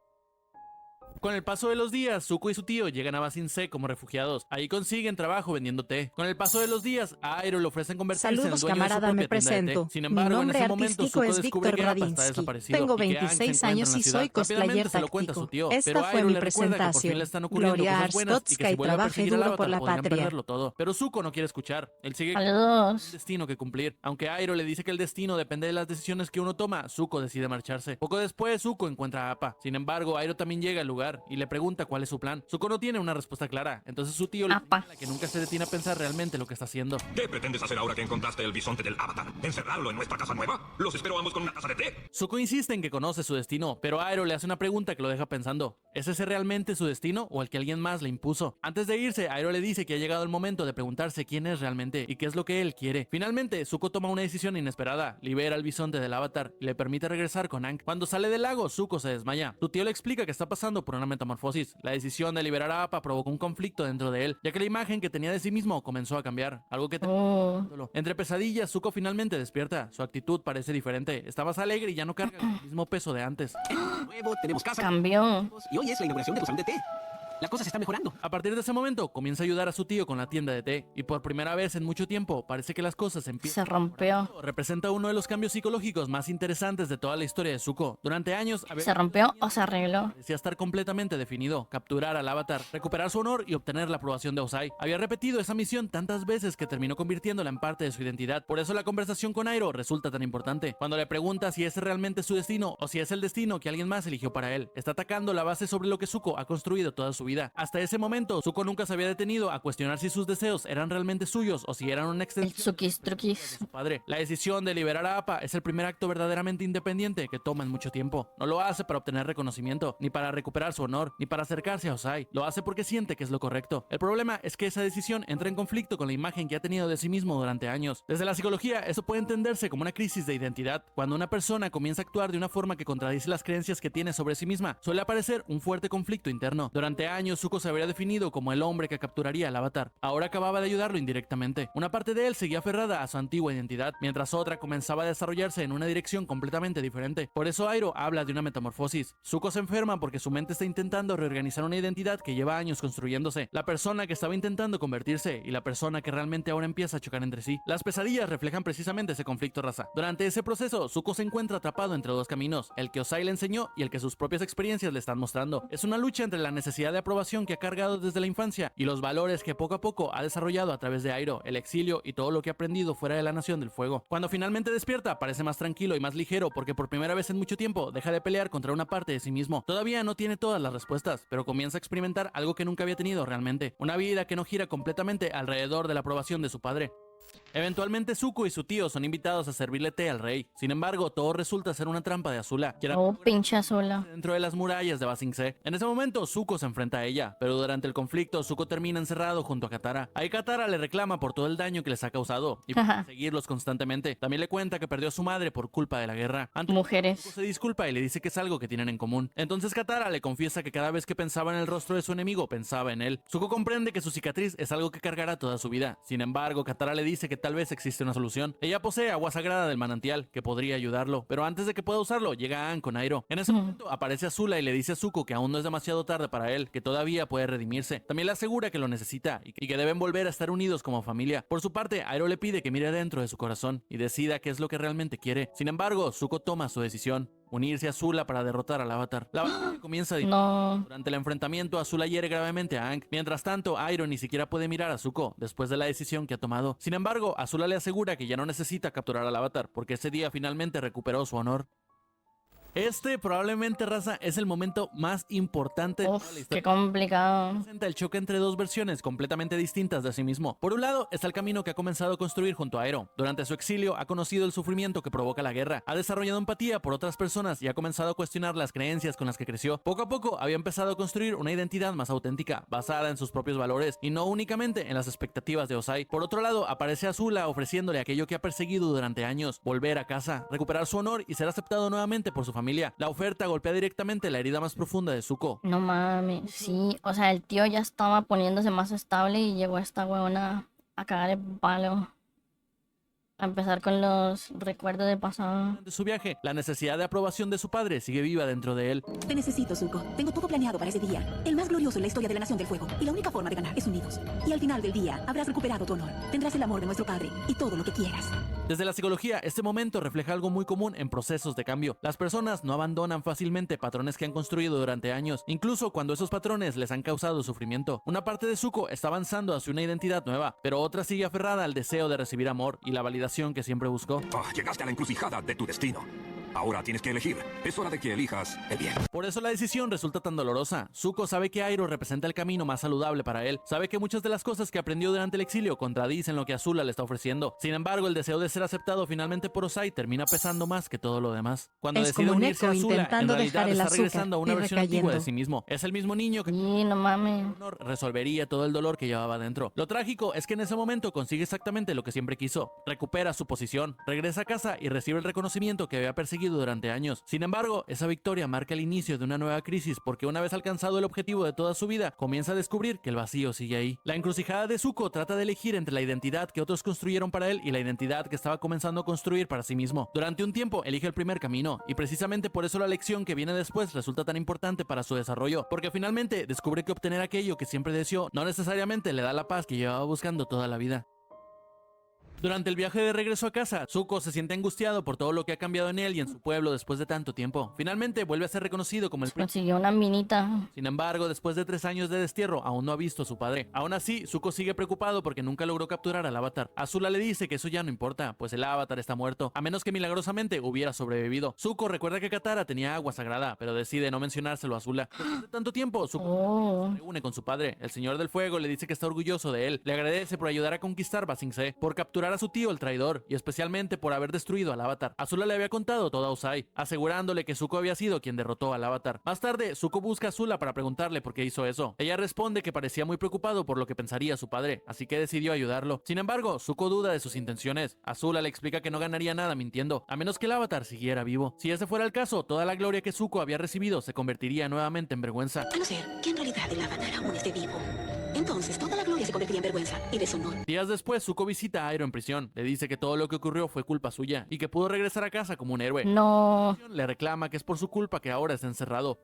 Speaker 2: Con el paso de los días, Zuko y su tío llegan a Ba Sing Se como refugiados. Ahí consiguen trabajo vendiendo té. Con el paso de los días, a Airo le ofrecen convertirse en el
Speaker 10: Saludos,
Speaker 2: dueño de su
Speaker 10: camarada,
Speaker 2: propia
Speaker 10: me
Speaker 2: tienda de té.
Speaker 10: presento.
Speaker 2: Sin
Speaker 10: Mi
Speaker 2: embargo, en
Speaker 10: nombre
Speaker 2: ese momento,
Speaker 10: artístico
Speaker 2: Zuko
Speaker 10: es
Speaker 2: descubre
Speaker 10: Víctor
Speaker 2: que Appa está
Speaker 10: Radinsky.
Speaker 2: desaparecido
Speaker 10: Tengo
Speaker 2: y que Aang se
Speaker 10: 26
Speaker 2: encuentra
Speaker 10: años
Speaker 2: en la
Speaker 10: y
Speaker 2: ciudad.
Speaker 10: soy cosplayer
Speaker 2: Rápidamente se lo cuenta a su
Speaker 10: táctico.
Speaker 2: tío, pero
Speaker 10: Esta fue
Speaker 2: Airo
Speaker 10: mi
Speaker 2: le recuerda que por fin le
Speaker 10: presentación.
Speaker 2: están ocurriendo
Speaker 10: Gloria
Speaker 2: cosas
Speaker 10: Ars
Speaker 2: buenas y que
Speaker 10: Totska
Speaker 2: si
Speaker 10: y
Speaker 2: vuelve a
Speaker 10: trabaje
Speaker 2: perseguir al
Speaker 10: duro
Speaker 2: Avatar
Speaker 10: por la
Speaker 2: podrían
Speaker 10: patria.
Speaker 2: perderlo todo. Pero Zuko no quiere escuchar. Él sigue un
Speaker 1: Saludos.
Speaker 2: destino que cumplir. Aunque Airo le dice que el destino depende de las decisiones que uno toma, Zuko decide marcharse. Poco después, Zuko encuentra a Appa. Sin embargo, Airo también llega al lugar y le pregunta cuál es su plan. Zuko no tiene una respuesta clara, entonces su tío le
Speaker 1: Appa.
Speaker 2: señala que nunca se detiene a pensar realmente lo que está haciendo.
Speaker 9: ¿Qué pretendes hacer ahora que encontraste el bisonte del Avatar? ¿Encerrarlo en nuestra casa nueva? Los espero ambos con una taza de té.
Speaker 2: Zuko insiste en que conoce su destino, pero Airo le hace una pregunta que lo deja pensando. ¿Es ese realmente su destino o el que alguien más le impuso? Antes de irse, Airo le dice que ha llegado el momento de preguntarse quién es realmente y qué es lo que él quiere. Finalmente, Zuko toma una decisión inesperada, libera al bisonte del Avatar y le permite regresar con Aang. Cuando sale del lago, Zuko se desmaya. Su tío le explica que está pasando por una metamorfosis. La decisión de liberar a Appa provocó un conflicto dentro de él, ya que la imagen que tenía de sí mismo comenzó a cambiar, algo que entre pesadillas, Zuko finalmente despierta. Su actitud parece diferente, está más alegre y ya no carga con el mismo peso de antes.
Speaker 7: Nuevo, tenemos casa.
Speaker 1: Cambió.
Speaker 7: Y hoy es la inauguración de tu salón de té. La cosa se está mejorando.
Speaker 2: A partir de ese momento, comienza a ayudar a su tío con la tienda de té, y por primera vez en mucho tiempo, parece que las cosas empiezan.
Speaker 1: Se rompió.
Speaker 2: Representa uno de los cambios psicológicos más interesantes de toda la historia de Zuko. Durante años,
Speaker 1: ¿Se rompió o se arregló?
Speaker 2: parecía estar completamente definido: capturar al Avatar, recuperar su honor y obtener la aprobación de Ozai. Había repetido esa misión tantas veces que terminó convirtiéndola en parte de su identidad. Por eso la conversación con Airo resulta tan importante. Cuando le pregunta si ese realmente es su destino o si es el destino que alguien más eligió para él, está atacando la base sobre lo que Zuko ha construido toda su vida. Hasta ese momento, Zuko nunca se había detenido a cuestionar si sus deseos eran realmente suyos o si eran una
Speaker 1: El
Speaker 2: extensión
Speaker 1: Tsukis
Speaker 2: de
Speaker 1: Trukis.
Speaker 2: su padre. La decisión de liberar a Appa es el primer acto verdaderamente independiente que toma en mucho tiempo. No lo hace para obtener reconocimiento, ni para recuperar su honor, ni para acercarse a Ozai. Lo hace porque siente que es lo correcto. El problema es que esa decisión entra en conflicto con la imagen que ha tenido de sí mismo durante años. Desde la psicología, eso puede entenderse como una crisis de identidad. Cuando una persona comienza a actuar de una forma que contradice las creencias que tiene sobre sí misma, suele aparecer un fuerte conflicto interno. Durante años, Zuko se habría definido como el hombre que capturaría al Avatar. Ahora acababa de ayudarlo indirectamente. Una parte de él seguía aferrada a su antigua identidad, mientras otra comenzaba a desarrollarse en una dirección completamente diferente. Por eso Airo habla de una metamorfosis. Zuko se enferma porque su mente está intentando reorganizar una identidad que lleva años construyéndose. La persona que estaba intentando convertirse y la persona que realmente ahora empieza a chocar entre sí. Las pesadillas reflejan precisamente ese conflicto, raza. Durante ese proceso, Zuko se encuentra atrapado entre dos caminos, el que Ozai le enseñó y el que sus propias experiencias le están mostrando. Es una lucha entre la necesidad de aprobación que ha cargado desde la infancia y los valores que poco a poco ha desarrollado a través de Airo, el exilio y todo lo que ha aprendido fuera de la Nación del Fuego. Cuando finalmente despierta, parece más tranquilo y más ligero porque por primera vez en mucho tiempo deja de pelear contra una parte de sí mismo. Todavía no tiene todas las respuestas, pero comienza a experimentar algo que nunca había tenido realmente, una vida que no gira completamente alrededor de la aprobación de su padre. Eventualmente Zuko y su tío son invitados a servirle té al rey. Sin embargo, todo resulta ser una trampa de Azula, que era
Speaker 1: Oh, pinche Azula.
Speaker 2: dentro de las murallas de Ba Sing Se. En ese momento, Zuko se enfrenta a ella, pero durante el conflicto, Zuko termina encerrado junto a Katara. Ahí Katara le reclama por todo el daño que les ha causado y por seguirlos constantemente. También le cuenta que perdió a su madre por culpa de la guerra. Antes,
Speaker 1: Mujeres.
Speaker 2: Zuko se disculpa y le dice que es algo que tienen en común. Entonces Katara le confiesa que cada vez que pensaba en el rostro de su enemigo, pensaba en él. Zuko comprende que su cicatriz es algo que cargará toda su vida. Sin embargo, Katara le dice que tal vez existe una solución. Ella posee agua sagrada del manantial que podría ayudarlo, pero antes de que pueda usarlo, llega Aang con Airo. En ese momento aparece Azula y le dice a Zuko que aún no es demasiado tarde para él, que todavía puede redimirse. También le asegura que lo necesita y que deben volver a estar unidos como familia. Por su parte, Airo le pide que mire dentro de su corazón y decida qué es lo que realmente quiere. Sin embargo, Zuko toma su decisión: unirse a Azula para derrotar al Avatar. La batalla comienza
Speaker 1: No.
Speaker 2: durante el enfrentamiento. Azula hiere gravemente a Aang. Mientras tanto, Airo ni siquiera puede mirar a Zuko después de la decisión que ha tomado. Sin embargo, Azula le asegura que ya no necesita capturar al Avatar porque ese día finalmente recuperó su honor. Este probablemente, raza, es el momento más importante de toda la
Speaker 1: Uf,
Speaker 2: historia.
Speaker 1: qué complicado.
Speaker 2: Presenta el choque entre dos versiones completamente distintas de sí mismo. Por un lado está el camino que ha comenzado a construir junto a Airo. Durante su exilio ha conocido el sufrimiento que provoca la guerra, ha desarrollado empatía por otras personas y ha comenzado a cuestionar las creencias con las que creció. Poco a poco había empezado a construir una identidad más auténtica, basada en sus propios valores y no únicamente en las expectativas de Ozai. Por otro lado, aparece Azula ofreciéndole aquello que ha perseguido durante años: volver a casa, recuperar su honor y ser aceptado nuevamente por su familia. La oferta golpea directamente la herida más profunda de Zuko.
Speaker 1: No mames, sí. O sea, el tío ya estaba poniéndose más estable y llegó esta huevona a cagar el palo. A empezar con los recuerdos del pasado.
Speaker 2: Durante su viaje, la necesidad de aprobación de su padre sigue viva dentro de él.
Speaker 6: Te necesito, Zuko. Tengo todo planeado para ese día. El más glorioso en la historia de la Nación del Fuego. Y la única forma de ganar es unidos. Y al final del día, habrás recuperado tu honor. Tendrás el amor de nuestro padre y todo lo que quieras.
Speaker 2: Desde la psicología, este momento refleja algo muy común en procesos de cambio. Las personas no abandonan fácilmente patrones que han construido durante años, incluso cuando esos patrones les han causado sufrimiento. Una parte de Zuko está avanzando hacia una identidad nueva, pero otra sigue aferrada al deseo de recibir amor y la validación que siempre buscó.
Speaker 9: Llegaste a la encrucijada de tu destino. Ahora tienes que elegir. Es hora de que elijas el bien.
Speaker 2: Por eso la decisión resulta tan dolorosa. Zuko sabe que Airo representa el camino más saludable para él. Sabe que muchas de las cosas que aprendió durante el exilio contradicen lo que Azula le está ofreciendo. Sin embargo, el deseo de ser aceptado finalmente por Ozai termina pesando más que todo lo demás. Cuando
Speaker 10: Es
Speaker 2: decide
Speaker 10: como
Speaker 2: unirse a
Speaker 10: Neko
Speaker 2: Azula, en
Speaker 10: intentando
Speaker 2: realidad
Speaker 10: dejar el
Speaker 2: está
Speaker 10: azúcar
Speaker 2: regresando a una
Speaker 10: y
Speaker 2: versión antigua de
Speaker 10: recayendo.
Speaker 2: sí mismo. Es el mismo niño que
Speaker 1: Sí, no mames.
Speaker 2: resolvería todo el dolor que llevaba dentro. Lo trágico es que en ese momento consigue exactamente lo que siempre quiso: recupera su posición, regresa a casa y recibe el reconocimiento que había perseguido durante años. Sin embargo, esa victoria marca el inicio de una nueva crisis, porque una vez alcanzado el objetivo de toda su vida, comienza a descubrir que el vacío sigue ahí. La encrucijada de Zuko trata de elegir entre la identidad que otros construyeron para él y la identidad que estaba comenzando a construir para sí mismo. Durante un tiempo elige el primer camino, y precisamente por eso la lección que viene después resulta tan importante para su desarrollo, porque finalmente descubre que obtener aquello que siempre deseó no necesariamente le da la paz que llevaba buscando toda la vida. Durante el viaje de regreso a casa, Zuko se siente angustiado por todo lo que ha cambiado en él y en su pueblo después de tanto tiempo. Finalmente vuelve a ser reconocido como el príncipe.
Speaker 1: Consiguió una minita.
Speaker 2: Sin embargo, después de 3 años de destierro, aún no ha visto a su padre. Aún así, Zuko sigue preocupado porque nunca logró capturar al Avatar. Azula le dice que eso ya no importa, pues el Avatar está muerto, a menos que milagrosamente hubiera sobrevivido. Zuko recuerda que Katara tenía agua sagrada, pero decide no mencionárselo a Azula. Después de tanto tiempo, Zuko se reúne con su padre. El Señor del Fuego le dice que está orgulloso de él. Le agradece por ayudar a conquistar Ba Sing Se, por capturar a su tío, el traidor, y especialmente por haber destruido al Avatar. Azula le había contado todo a Ozai, asegurándole que Zuko había sido quien derrotó al Avatar. Más tarde, Zuko busca a Azula para preguntarle por qué hizo eso. Ella responde que parecía muy preocupado por lo que pensaría su padre, así que decidió ayudarlo. Sin embargo, Zuko duda de sus intenciones. Azula le explica que no ganaría nada mintiendo, a menos que el Avatar siguiera vivo. Si ese fuera el caso, toda la gloria que Zuko había recibido se convertiría nuevamente en vergüenza.
Speaker 6: A no ser que en realidad el Avatar aún esté vivo. Entonces toda la gloria se convertiría en vergüenza y deshonor.
Speaker 2: Días después, Zuko visita a Airo en prisión. Le dice que todo lo que ocurrió fue culpa suya y que pudo regresar a casa como un héroe.
Speaker 1: No.
Speaker 2: Le reclama que es por su culpa que ahora está encerrado.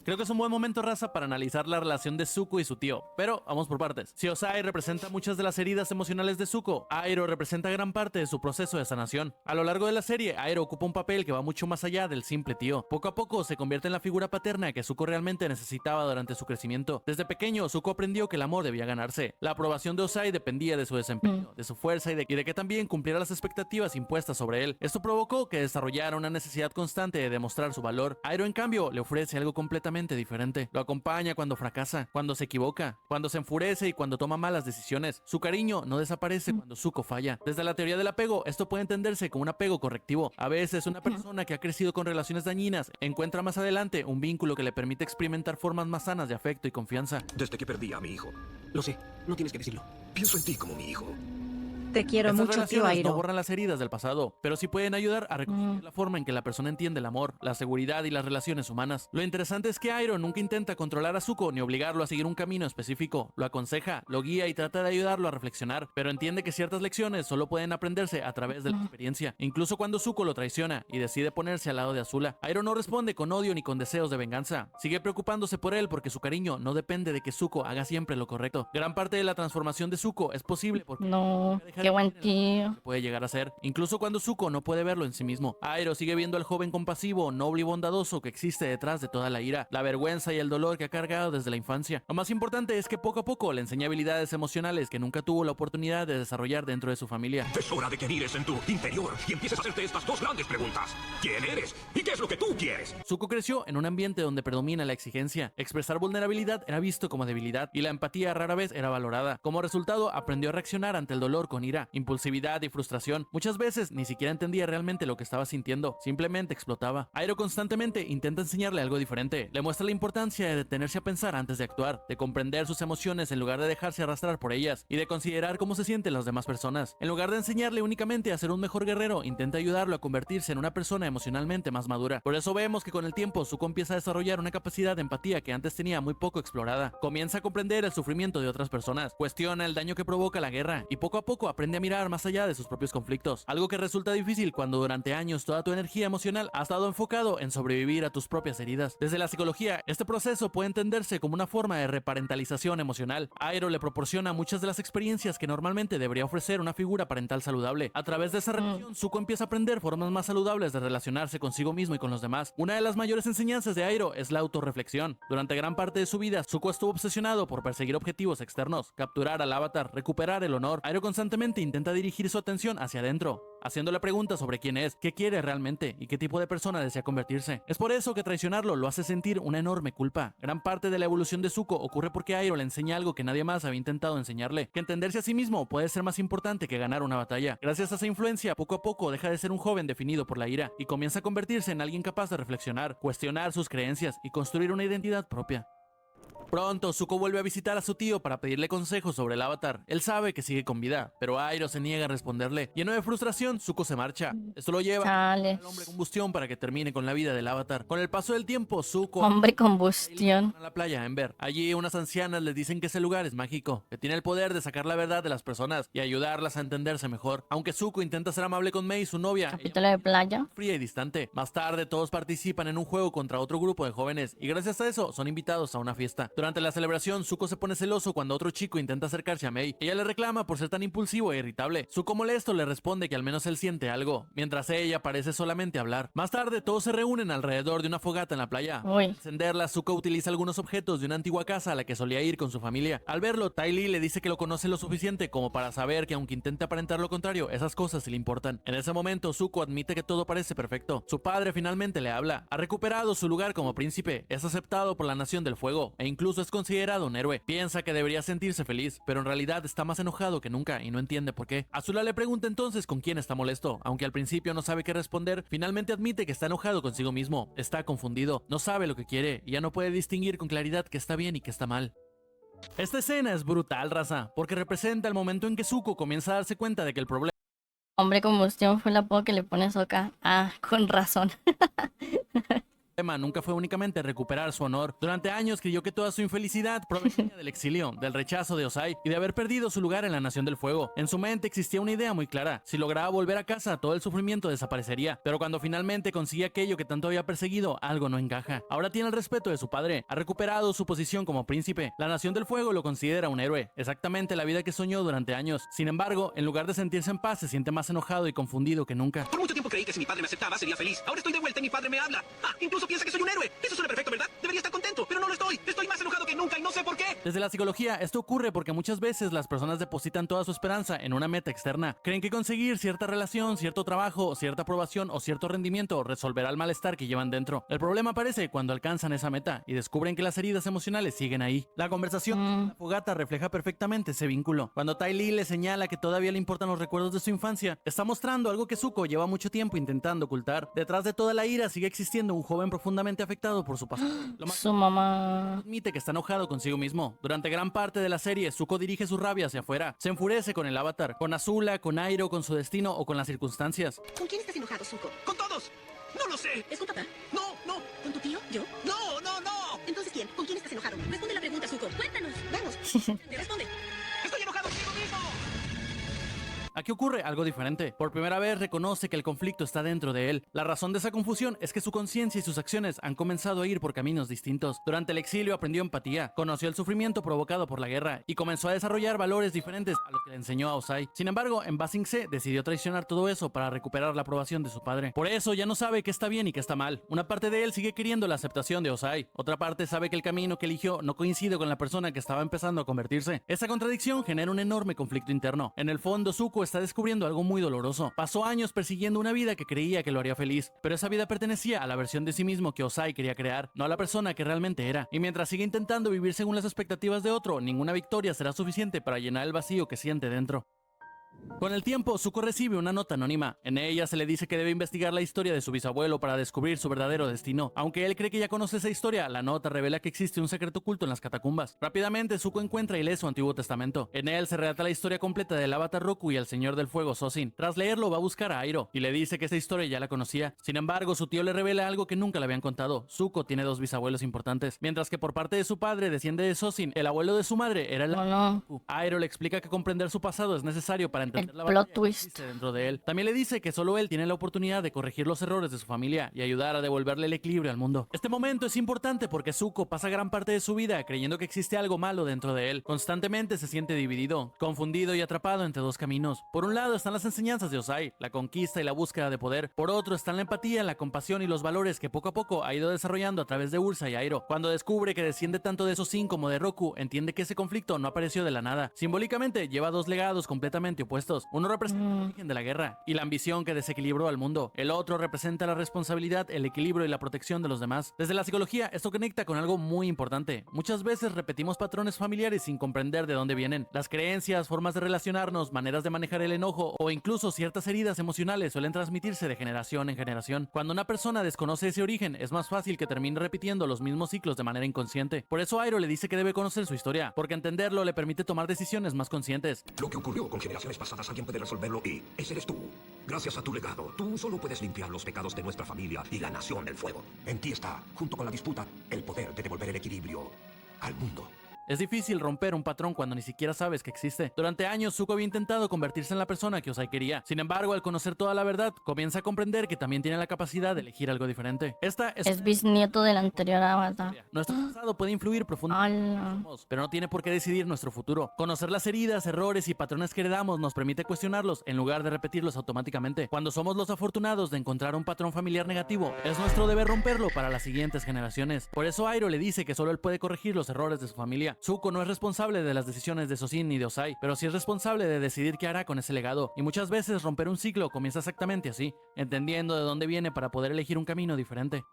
Speaker 2: Creo que es un buen momento, raza, para analizar la relación de Zuko y su tío, pero vamos por partes. Si Ozai representa muchas de las heridas emocionales de Zuko, Airo representa gran parte de su proceso de sanación. A lo largo de la serie, Airo ocupa un papel que va mucho más allá del simple tío. Poco a poco se convierte en la figura paterna que Zuko realmente necesitaba durante su crecimiento. Desde pequeño, Zuko aprendió que el amor debía ganarse. La aprobación de Ozai dependía de su desempeño, de su fuerza y de que también cumpliera las expectativas impuestas sobre él. Esto provocó que desarrollara una necesidad constante de demostrar su valor. Airo, en cambio, le ofrece algo completamente diferente. Lo acompaña cuando fracasa, cuando se equivoca, cuando se enfurece y cuando toma malas decisiones. Su cariño no desaparece cuando Zuko falla. Desde la teoría del apego, esto puede entenderse como un apego correctivo. A veces, una persona que ha crecido con relaciones dañinas encuentra más adelante un vínculo que le permite experimentar formas más sanas de afecto y confianza.
Speaker 9: Desde que perdí a mi hijo,
Speaker 7: Lo sé, no tienes que decirlo.
Speaker 9: pienso en ti como mi hijo.
Speaker 10: Te quiero
Speaker 2: Estas
Speaker 10: mucho, tío
Speaker 2: relaciones no
Speaker 10: Airo.
Speaker 2: borran las heridas del pasado, pero sí pueden ayudar a reconstruir la forma en que la persona entiende el amor, la seguridad y las relaciones humanas. Lo interesante es que Airo nunca intenta controlar a Zuko ni obligarlo a seguir un camino específico. Lo aconseja, lo guía y trata de ayudarlo a reflexionar, pero entiende que ciertas lecciones solo pueden aprenderse a través de la experiencia. Incluso cuando Zuko lo traiciona y decide ponerse al lado de Azula, Airo no responde con odio ni con deseos de venganza. Sigue preocupándose por él porque su cariño no depende de que Zuko haga siempre lo correcto. Gran parte de la transformación de Zuko es posible porque
Speaker 1: No, qué buen tío.
Speaker 2: puede llegar a ser, incluso cuando Zuko no puede verlo en sí mismo. Airo sigue viendo al joven compasivo, noble y bondadoso que existe detrás de toda la ira, la vergüenza y el dolor que ha cargado desde la infancia. Lo más importante es que poco a poco le enseña habilidades emocionales que nunca tuvo la oportunidad de desarrollar dentro de su familia.
Speaker 9: Es hora de que mires en tu interior y empieces a hacerte estas dos grandes preguntas. ¿Quién eres? ¿Y qué es lo que tú quieres?
Speaker 2: Zuko creció en un ambiente donde predomina la exigencia. Expresar vulnerabilidad era visto como debilidad y la empatía rara vez era valorada. Como resultado, aprendió a reaccionar ante el dolor con ira, impulsividad y frustración. Muchas veces ni siquiera entendía realmente lo que estaba sintiendo, simplemente explotaba. Airo constantemente intenta enseñarle algo diferente. Le muestra la importancia de detenerse a pensar antes de actuar, de comprender sus emociones en lugar de dejarse arrastrar por ellas y de considerar cómo se sienten las demás personas. En lugar de enseñarle únicamente a ser un mejor guerrero, intenta ayudarlo a convertirse en una persona emocionalmente más madura. Por eso vemos que con el tiempo Zuko empieza a desarrollar una capacidad de empatía que antes tenía muy poco explorada. Comienza a comprender el sufrimiento de otras personas, cuestiona el daño que provoca la guerra y poco a poco aprende a mirar más allá de sus propios conflictos, algo que resulta difícil cuando durante años toda tu energía emocional ha estado enfocado en sobrevivir a tus propias heridas. Desde la psicología, este proceso puede entenderse como una forma de reparentalización emocional. Airo le proporciona muchas de las experiencias que normalmente debería ofrecer una figura parental saludable. A través de esa relación, Zuko empieza a aprender formas más saludables de relacionarse consigo mismo y con los demás. Una de las mayores enseñanzas de Airo es la autorreflexión. Durante gran parte de su vida, Zuko estuvo obsesionado por perseguir objetivos externos, capturar al avatar, recuperar el honor. Airo constantemente intenta dirigir su atención hacia adentro, haciéndole preguntas sobre quién es, qué quiere realmente y qué tipo de persona desea convertirse. Es por eso que traicionarlo lo hace sentir una enorme culpa. Gran parte de la evolución de Zuko ocurre porque Airo le enseña algo que nadie más había intentado enseñarle, que entenderse a sí mismo puede ser más importante que ganar una batalla. Gracias a esa influencia, poco a poco deja de ser un joven definido por la ira y comienza a convertirse en alguien capaz de reflexionar, cuestionar sus creencias y construir una identidad propia. Pronto, Zuko vuelve a visitar a su tío para pedirle consejos sobre el avatar. Él sabe que sigue con vida, pero Airo se niega a responderle. Lleno de frustración, Zuko se marcha. Esto lo lleva al hombre combustión para que termine con la vida del avatar. Con el paso del tiempo, Zuko...
Speaker 1: Hombre combustión.
Speaker 2: ...a la playa Ember. Allí unas ancianas les dicen que ese lugar es mágico, que tiene el poder de sacar la verdad de las personas y ayudarlas a entenderse mejor. Aunque Zuko intenta ser amable con Mei, su novia...
Speaker 1: Capítulo de playa.
Speaker 2: Fría y distante. Más tarde, todos participan en un juego contra otro grupo de jóvenes y gracias a eso son invitados a una fiesta. Durante la celebración, Zuko se pone celoso cuando otro chico intenta acercarse a Mei. Ella le reclama por ser tan impulsivo e irritable. Zuko molesto le responde que al menos él siente algo, mientras ella parece solamente hablar. Más tarde, todos se reúnen alrededor de una fogata en la playa. Al encenderla, Zuko utiliza algunos objetos de una antigua casa a la que solía ir con su familia. Al verlo, Ty Lee le dice que lo conoce lo suficiente como para saber que aunque intente aparentar lo contrario, esas cosas sí le importan. En ese momento, Zuko admite que todo parece perfecto. Su padre finalmente le habla. Ha recuperado su lugar como príncipe, es aceptado por la Nación del Fuego e incluso es considerado un héroe. Piensa que debería sentirse feliz, pero en realidad está más enojado que nunca y no entiende por qué. Azula le pregunta entonces con quién está molesto. Aunque al principio no sabe qué responder, finalmente admite que está enojado consigo mismo. Está confundido, no sabe lo que quiere y ya no puede distinguir con claridad qué está bien y qué está mal. Esta escena es brutal, raza, porque representa el momento en que Zuko comienza a darse cuenta de que el problema...
Speaker 1: Hombre combustión fue el apodo que le pone Sokka. Ah, con razón.
Speaker 2: Nunca fue únicamente recuperar su honor. Durante años creyó que toda su infelicidad provenía del exilio, del rechazo de Ozai y de haber perdido su lugar en la Nación del Fuego. En su mente existía una idea muy clara: si lograba volver a casa, todo el sufrimiento desaparecería. Pero cuando finalmente consigue aquello que tanto había perseguido, algo no encaja. Ahora tiene el respeto de su padre, ha recuperado su posición como príncipe. La Nación del Fuego lo considera un héroe, exactamente la vida que soñó durante años. Sin embargo, en lugar de sentirse en paz, se siente más enojado y confundido que nunca.
Speaker 7: Por mucho tiempo creí que si mi padre me aceptaba, sería feliz. Ahora estoy de vuelta y mi padre me habla. Incluso piensa que soy un héroe. Eso suena perfecto, ¿verdad? Debería estar contento, pero no lo estoy. Estoy más enojado que nunca y no sé por qué.
Speaker 2: Desde la psicología, esto ocurre porque muchas veces las personas depositan toda su esperanza en una meta externa. Creen que conseguir cierta relación, cierto trabajo, cierta aprobación o cierto rendimiento resolverá el malestar que llevan dentro. El problema aparece cuando alcanzan esa meta y descubren que las heridas emocionales siguen ahí. La conversación en la fogata refleja perfectamente ese vínculo. Cuando Ty Lee le señala que todavía le importan los recuerdos de su infancia, está mostrando algo que Zuko lleva mucho tiempo intentando ocultar. Detrás de toda la ira sigue existiendo un joven profundamente afectado por su pasado.
Speaker 1: Su mamá.
Speaker 2: Admite que está enojado consigo mismo. Durante gran parte de la serie, Zuko dirige su rabia hacia afuera. Se enfurece con el Avatar, con Azula, con Airo, con su destino o con las circunstancias.
Speaker 5: ¿Con quién estás enojado, Zuko?
Speaker 7: ¡Con todos! ¡No lo sé!
Speaker 5: ¿Es con papá?
Speaker 7: ¡No, no!
Speaker 5: ¿Con tu tío? ¿Yo?
Speaker 7: ¡No, no, no!
Speaker 5: Entonces, ¿quién? ¿Con quién estás enojado? Responde la pregunta, Zuko. Cuéntanos. Vamos. Responde.
Speaker 7: ¡Estoy enojado conmigo mismo!
Speaker 2: Aquí ocurre algo diferente. Por primera vez reconoce que el conflicto está dentro de él. La razón de esa confusión es que su conciencia y sus acciones han comenzado a ir por caminos distintos. Durante el exilio aprendió empatía, conoció el sufrimiento provocado por la guerra y comenzó a desarrollar valores diferentes a los que le enseñó a Ozai. Sin embargo, en Ba Sing Se decidió traicionar todo eso para recuperar la aprobación de su padre. Por eso ya no sabe qué está bien y qué está mal. Una parte de él sigue queriendo la aceptación de Ozai. Otra parte sabe que el camino que eligió no coincide con la persona que estaba empezando a convertirse. Esa contradicción genera un enorme conflicto interno. En el fondo, Zuko está descubriendo algo muy doloroso. Pasó años persiguiendo una vida que creía que lo haría feliz, pero esa vida pertenecía a la versión de sí mismo que Ozai quería crear, no a la persona que realmente era. Y mientras sigue intentando vivir según las expectativas de otro, ninguna victoria será suficiente para llenar el vacío que siente dentro. Con el tiempo, Zuko recibe una nota anónima. En ella se le dice que debe investigar la historia de su bisabuelo para descubrir su verdadero destino. Aunque él cree que ya conoce esa historia, la nota revela que existe un secreto oculto en las catacumbas. Rápidamente, Zuko encuentra y lee su antiguo testamento. En él se relata la historia completa del Avatar Roku y el Señor del Fuego Sozin. Tras leerlo, va a buscar a Airo y le dice que esa historia ya la conocía. Sin embargo, su tío le revela algo que nunca le habían contado. Zuko tiene dos bisabuelos importantes. Mientras que por parte de su padre desciende de Sozin, el abuelo de su madre era el Roku. Airo le explica que comprender su pasado es necesario para entender la
Speaker 1: plot twist
Speaker 2: dentro de él. También le dice que solo él tiene la oportunidad de corregir los errores de su familia y ayudar a devolverle el equilibrio al mundo. Este momento es importante porque Zuko pasa gran parte de su vida creyendo que existe algo malo dentro de él. Constantemente se siente dividido, confundido y atrapado entre dos caminos. Por un lado están las enseñanzas de Ozai, la conquista y la búsqueda de poder. Por otro están la empatía, la compasión y los valores que poco a poco ha ido desarrollando a través de Ursa y Airo. Cuando descubre que desciende tanto de Sozin como de Roku, entiende que ese conflicto no apareció de la nada. Simbólicamente lleva dos legados completamente opuestos. Uno representa el origen de la guerra y la ambición que desequilibró al mundo. El otro representa la responsabilidad, el equilibrio y la protección de los demás. Desde la psicología, esto conecta con algo muy importante. Muchas veces repetimos patrones familiares sin comprender de dónde vienen. Las creencias, formas de relacionarnos, maneras de manejar el enojo o incluso ciertas heridas emocionales suelen transmitirse de generación en generación. Cuando una persona desconoce ese origen, es más fácil que termine repitiendo los mismos ciclos de manera inconsciente. Por eso Airo le dice que debe conocer su historia, porque entenderlo le permite tomar decisiones más conscientes.
Speaker 4: Lo que ocurrió con generaciones pasadas, alguien puede resolverlo y ese eres tú. Gracias a tu legado, tú solo puedes limpiar los pecados de nuestra familia y la Nación del Fuego. En ti está, junto con la disputa, el poder de devolver el equilibrio al mundo.
Speaker 2: Es difícil romper un patrón cuando ni siquiera sabes que existe. Durante años, Zuko había intentado convertirse en la persona que Ozai quería. Sin embargo, al conocer toda la verdad, comienza a comprender que también tiene la capacidad de elegir algo diferente. Esta
Speaker 1: es bisnieto del anterior Avatar.
Speaker 2: Nuestro pasado puede influir profundamente, pero no tiene por qué decidir nuestro futuro. Conocer las heridas, errores y patrones que heredamos nos permite cuestionarlos en lugar de repetirlos automáticamente. Cuando somos los afortunados de encontrar un patrón familiar negativo, es nuestro deber romperlo para las siguientes generaciones. Por eso Airo le dice que solo él puede corregir los errores de su familia. Zuko no es responsable de las decisiones de Sozin ni de Ozai, pero sí es responsable de decidir qué hará con ese legado. Y muchas veces romper un ciclo comienza exactamente así, entendiendo de dónde viene para poder elegir un camino diferente.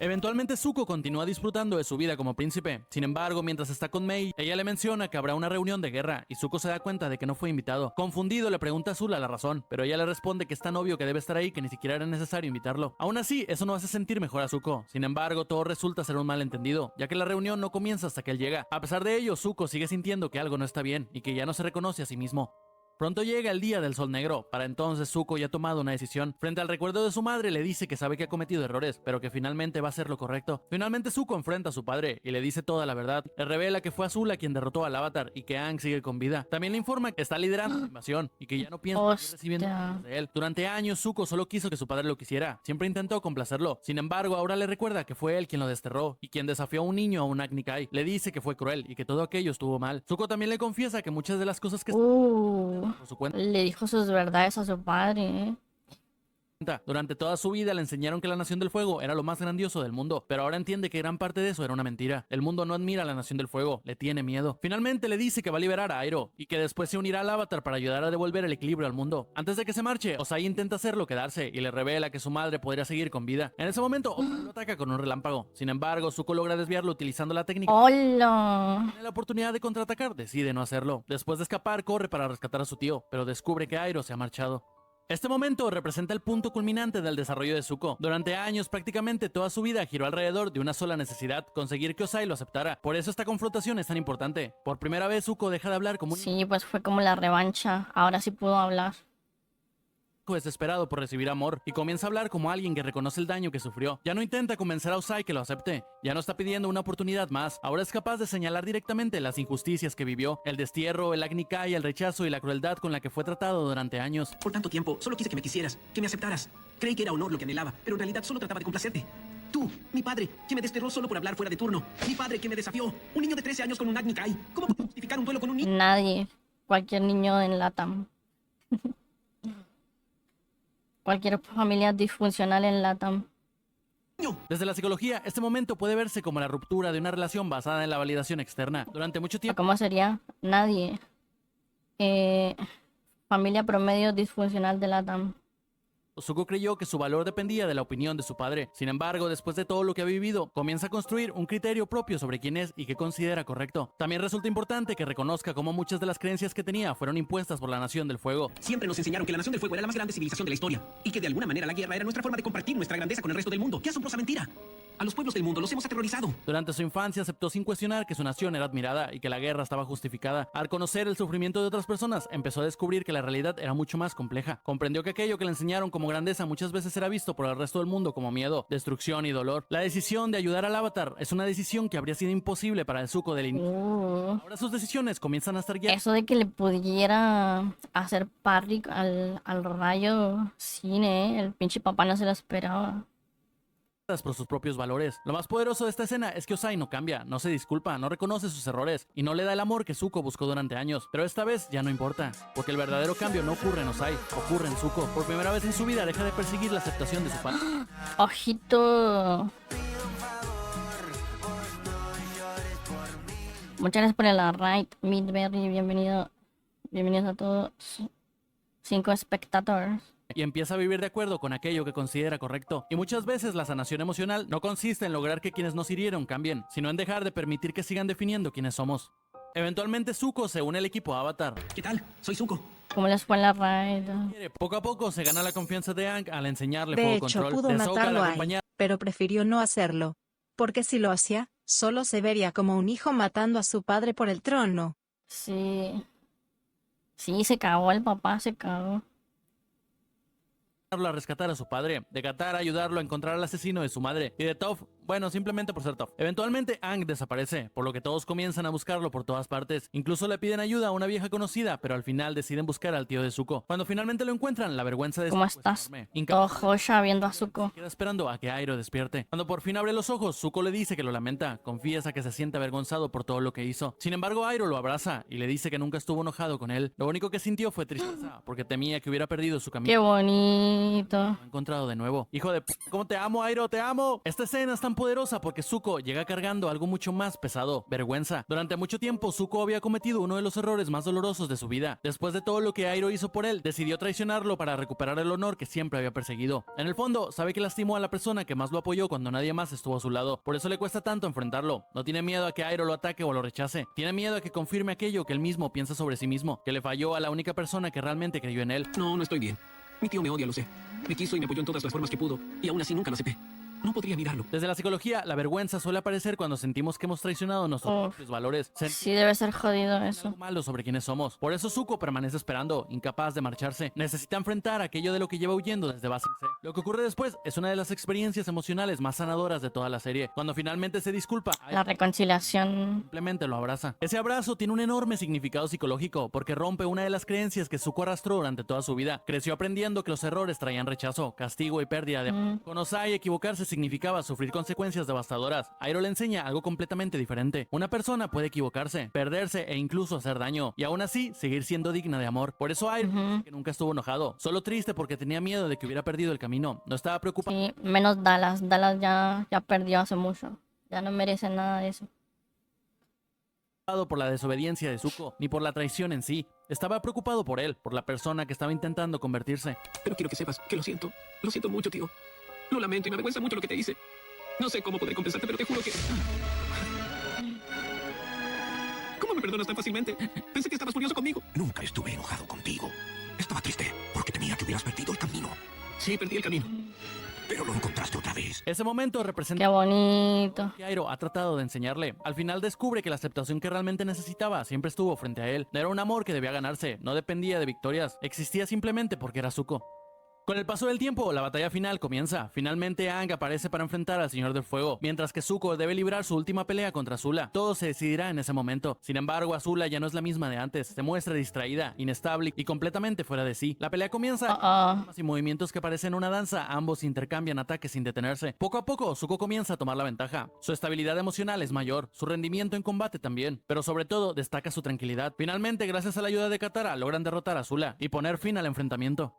Speaker 2: Eventualmente Zuko continúa disfrutando de su vida como príncipe. Sin embargo, mientras está con Mei, ella le menciona que habrá una reunión de guerra y Zuko se da cuenta de que no fue invitado. Confundido le pregunta a Azula la razón, pero ella le responde que es tan obvio que debe estar ahí que ni siquiera era necesario invitarlo. Aún así, eso no hace sentir mejor a Zuko. Sin embargo, todo resulta ser un malentendido, ya que la reunión no comienza hasta que él llega. A pesar de ello, Zuko sigue sintiendo que algo no está bien y que ya no se reconoce a sí mismo. Pronto llega el día del Sol Negro. Para entonces Zuko ya ha tomado una decisión. Frente al recuerdo de su madre le dice que sabe que ha cometido errores, pero que finalmente va a hacer lo correcto. Finalmente Zuko enfrenta a su padre y le dice toda la verdad. Le revela que fue Azula quien derrotó al Avatar y que Aang sigue con vida. También le informa que está liderando la invasión y que ya no piensa seguir recibiendo órdenes de él. Durante años Zuko solo quiso que su padre lo quisiera. Siempre intentó complacerlo. Sin embargo, ahora le recuerda que fue él quien lo desterró y quien desafió a un niño a un Agni Kai. Le dice que fue cruel y que todo aquello estuvo mal. Zuko también le confiesa que muchas de las cosas que por su cuenta
Speaker 1: le dijo sus verdades a su padre, ¿eh?
Speaker 2: Durante toda su vida le enseñaron que la Nación del Fuego era lo más grandioso del mundo, pero ahora entiende que gran parte de eso era una mentira. El mundo no admira a la Nación del Fuego, le tiene miedo. Finalmente le dice que va a liberar a Airo y que después se unirá al Avatar para ayudar a devolver el equilibrio al mundo. Antes de que se marche, Ozai intenta hacerlo quedarse y le revela que su madre podría seguir con vida. En ese momento, Ozai lo ataca con un relámpago. Sin embargo, Zuko logra desviarlo utilizando la técnica.
Speaker 1: ¡Hola!
Speaker 2: Tiene la oportunidad de contraatacar, decide no hacerlo. Después de escapar, corre para rescatar a su tío, pero descubre que Airo se ha marchado. Este momento representa el punto culminante del desarrollo de Zuko. Durante años, prácticamente toda su vida giró alrededor de una sola necesidad: conseguir que Ozai lo aceptara. Por eso esta confrontación es tan importante. Por primera vez Zuko deja de hablar como un
Speaker 1: Sí, pues fue como la revancha. Ahora sí pudo hablar.
Speaker 2: hijo desesperado por recibir amor y comienza a hablar como alguien que reconoce el daño que sufrió. Ya no intenta convencer a Ozai que lo acepte. Ya no está pidiendo una oportunidad más. Ahora es capaz de señalar directamente las injusticias que vivió, el destierro, el Agni Kai, el rechazo y la crueldad con la que fue tratado durante años.
Speaker 7: Por tanto tiempo, solo quise que me quisieras, que me aceptaras. Creí que era honor lo que anhelaba, pero en realidad solo trataba de complacerte. Tú, mi padre, que me desterró solo por hablar fuera de turno. Mi padre que me desafió. Un niño de 13 años con un Agni Kai. ¿Cómo puedo justificar un duelo con un niño?
Speaker 1: Nadie. Cualquier niño en LATAM. Cualquier familia disfuncional en LATAM.
Speaker 2: Desde la psicología, este momento puede verse como la ruptura de una relación basada en la validación externa. Durante mucho tiempo,
Speaker 1: ¿Cómo sería? Nadie. Familia promedio disfuncional de LATAM.
Speaker 2: Zuko creyó que su valor dependía de la opinión de su padre. Sin embargo, después de todo lo que ha vivido, comienza a construir un criterio propio sobre quién es y qué considera correcto. También resulta importante que reconozca cómo muchas de las creencias que tenía fueron impuestas por la Nación del Fuego.
Speaker 7: Siempre nos enseñaron que la Nación del Fuego era la más grande civilización de la historia y que de alguna manera la guerra era nuestra forma de compartir nuestra grandeza con el resto del mundo. ¡Qué asombrosa mentira! A los pueblos del mundo los hemos aterrorizado.
Speaker 2: Durante su infancia aceptó sin cuestionar que su nación era admirada y que la guerra estaba justificada. Al conocer el sufrimiento de otras personas, empezó a descubrir que la realidad era mucho más compleja. Comprendió que aquello que le enseñaron como grandeza muchas veces era visto por el resto del mundo como miedo, destrucción y dolor. La decisión de ayudar al Avatar es una decisión que habría sido imposible para el Zuko del inicio. Ahora sus decisiones comienzan a estar guiadas
Speaker 1: Eso de que le pudiera hacer parry al rayo cine, el pinche papá no se lo esperaba.
Speaker 2: por sus propios valores. Lo más poderoso de esta escena es que Ozai no cambia, no se disculpa, no reconoce sus errores y no le da el amor que Zuko buscó durante años. Pero esta vez ya no importa, porque el verdadero cambio no ocurre en Ozai, ocurre en Zuko. Por primera vez en su vida deja de perseguir la aceptación de su padre.
Speaker 1: Ojito. Muchas gracias por el raid, Midberry, bienvenido. Bienvenidos a todos. 5 espectadores.
Speaker 2: Y empieza a vivir de acuerdo con aquello que considera correcto. Y muchas veces la sanación emocional no consiste en lograr que quienes nos hirieron cambien, sino en dejar de permitir que sigan definiendo quiénes somos. Eventualmente Zuko se une al equipo Avatar.
Speaker 7: ¿Qué tal? Soy Zuko.
Speaker 1: ¿Cómo les fue en la raid?
Speaker 2: Poco a poco se gana la confianza de Aang al enseñarle
Speaker 10: De
Speaker 2: fuego
Speaker 10: hecho,
Speaker 2: control.
Speaker 10: pudo
Speaker 2: De Sokka
Speaker 10: matarlo
Speaker 2: al
Speaker 10: a
Speaker 2: acompañar
Speaker 10: él, pero prefirió no hacerlo. Porque si lo hacía, solo se vería como un hijo matando a su padre por el trono.
Speaker 1: Sí. Sí, se cagó el papá, se cagó.
Speaker 2: a rescatar a su padre, de Katara ayudarlo a encontrar al asesino de su madre, y de Toph, bueno, simplemente por ser Toph. Eventualmente Aang desaparece, por lo que todos comienzan a buscarlo por todas partes. Incluso le piden ayuda a una vieja conocida, pero al final deciden buscar al tío de Zuko. Cuando finalmente lo encuentran, la vergüenza de
Speaker 1: ¿Cómo
Speaker 2: Zuko es
Speaker 1: estás?
Speaker 2: enorme.
Speaker 1: Todo joya viendo a Zuko.
Speaker 2: Queda esperando a que Airo despierte. Cuando por fin abre los ojos, Zuko le dice que lo lamenta, confiesa que se siente avergonzado por todo lo que hizo. Sin embargo, Airo lo abraza y le dice que nunca estuvo enojado con él. Lo único que sintió fue tristeza, porque temía que hubiera perdido su camino.
Speaker 1: Qué bonito.
Speaker 2: Lo ha encontrado de nuevo. Hijo de p***, ¿cómo te amo, Airo? ¡Te amo! Esta escena es tan poderosa porque Zuko llega cargando algo mucho más pesado, vergüenza. Durante mucho tiempo, Zuko había cometido uno de los errores más dolorosos de su vida. Después de todo lo que Airo hizo por él, decidió traicionarlo para recuperar el honor que siempre había perseguido. En el fondo, sabe que lastimó a la persona que más lo apoyó cuando nadie más estuvo a su lado. Por eso le cuesta tanto enfrentarlo. No tiene miedo a que Airo lo ataque o lo rechace. Tiene miedo a que confirme aquello que él mismo piensa sobre sí mismo, que le falló a la única persona que realmente creyó en él.
Speaker 7: No estoy bien. Mi tío me odia, lo sé. Me quiso y me apoyó en todas las formas que pudo, y aún así nunca lo acepté. No podría mirarlo.
Speaker 2: Desde la psicología, la vergüenza suele aparecer cuando sentimos que hemos traicionado nuestros propios valores.
Speaker 1: Sí, debe ser jodido eso.
Speaker 2: Algo malo sobre quiénes somos. Por eso Zuko permanece esperando, incapaz de marcharse. Necesita enfrentar aquello de lo que lleva huyendo desde Ba Sing Se. Lo que ocurre después es una de las experiencias emocionales más sanadoras de toda la serie. Cuando finalmente se disculpa,
Speaker 1: La reconciliación.
Speaker 2: simplemente lo abraza. Ese abrazo tiene un enorme significado psicológico porque rompe una de las creencias que Zuko arrastró durante toda su vida. Creció aprendiendo que los errores traían rechazo, castigo y pérdida de... Con Ozai, equivocarse significaba sufrir consecuencias devastadoras. Airo le enseña algo completamente diferente. Una persona puede equivocarse, perderse e incluso hacer daño, y aún así seguir siendo digna de amor. Por eso Airo que nunca estuvo enojado, solo triste porque tenía miedo de que hubiera perdido el camino. No estaba preocupado.
Speaker 1: Sí, menos Dallas. Dallas ya perdió hace mucho. Ya no merece nada de eso.
Speaker 2: Por la desobediencia de Zuko, ni por la traición en sí. Estaba preocupado por él, por la persona que estaba intentando convertirse.
Speaker 7: Pero quiero que sepas que lo siento. Lo siento mucho, tío. Lo lamento y me avergüenza mucho lo que te hice. No sé cómo podré compensarte, pero te juro que... ¿Cómo me perdonas tan fácilmente? Pensé que estabas furioso conmigo.
Speaker 4: Nunca estuve enojado contigo. Estaba triste porque te Temía que hubieras perdido el camino,
Speaker 7: Sí, perdí el camino.
Speaker 4: pero lo encontraste otra vez.
Speaker 2: Ese momento representa
Speaker 1: Qué bonito.
Speaker 2: que Airo ha tratado de enseñarle. Al final descubre que la aceptación que realmente necesitaba siempre estuvo frente a él. No era un amor que debía ganarse, no dependía de victorias, existía simplemente porque era Zuko. Con el paso del tiempo, la batalla final comienza. Finalmente Aang aparece para enfrentar al Señor del Fuego, mientras que Zuko debe librar su última pelea contra Azula. Todo se decidirá en ese momento. Sin embargo, Azula ya no es la misma de antes. Se muestra distraída, inestable y completamente fuera de sí. La pelea comienza y movimientos que parecen una danza, ambos intercambian ataques sin detenerse. Poco a poco, Zuko comienza a tomar la ventaja. Su estabilidad emocional es mayor, su rendimiento en combate también, pero sobre todo destaca su tranquilidad. Finalmente, gracias a la ayuda de Katara, logran derrotar a Azula y poner fin al enfrentamiento.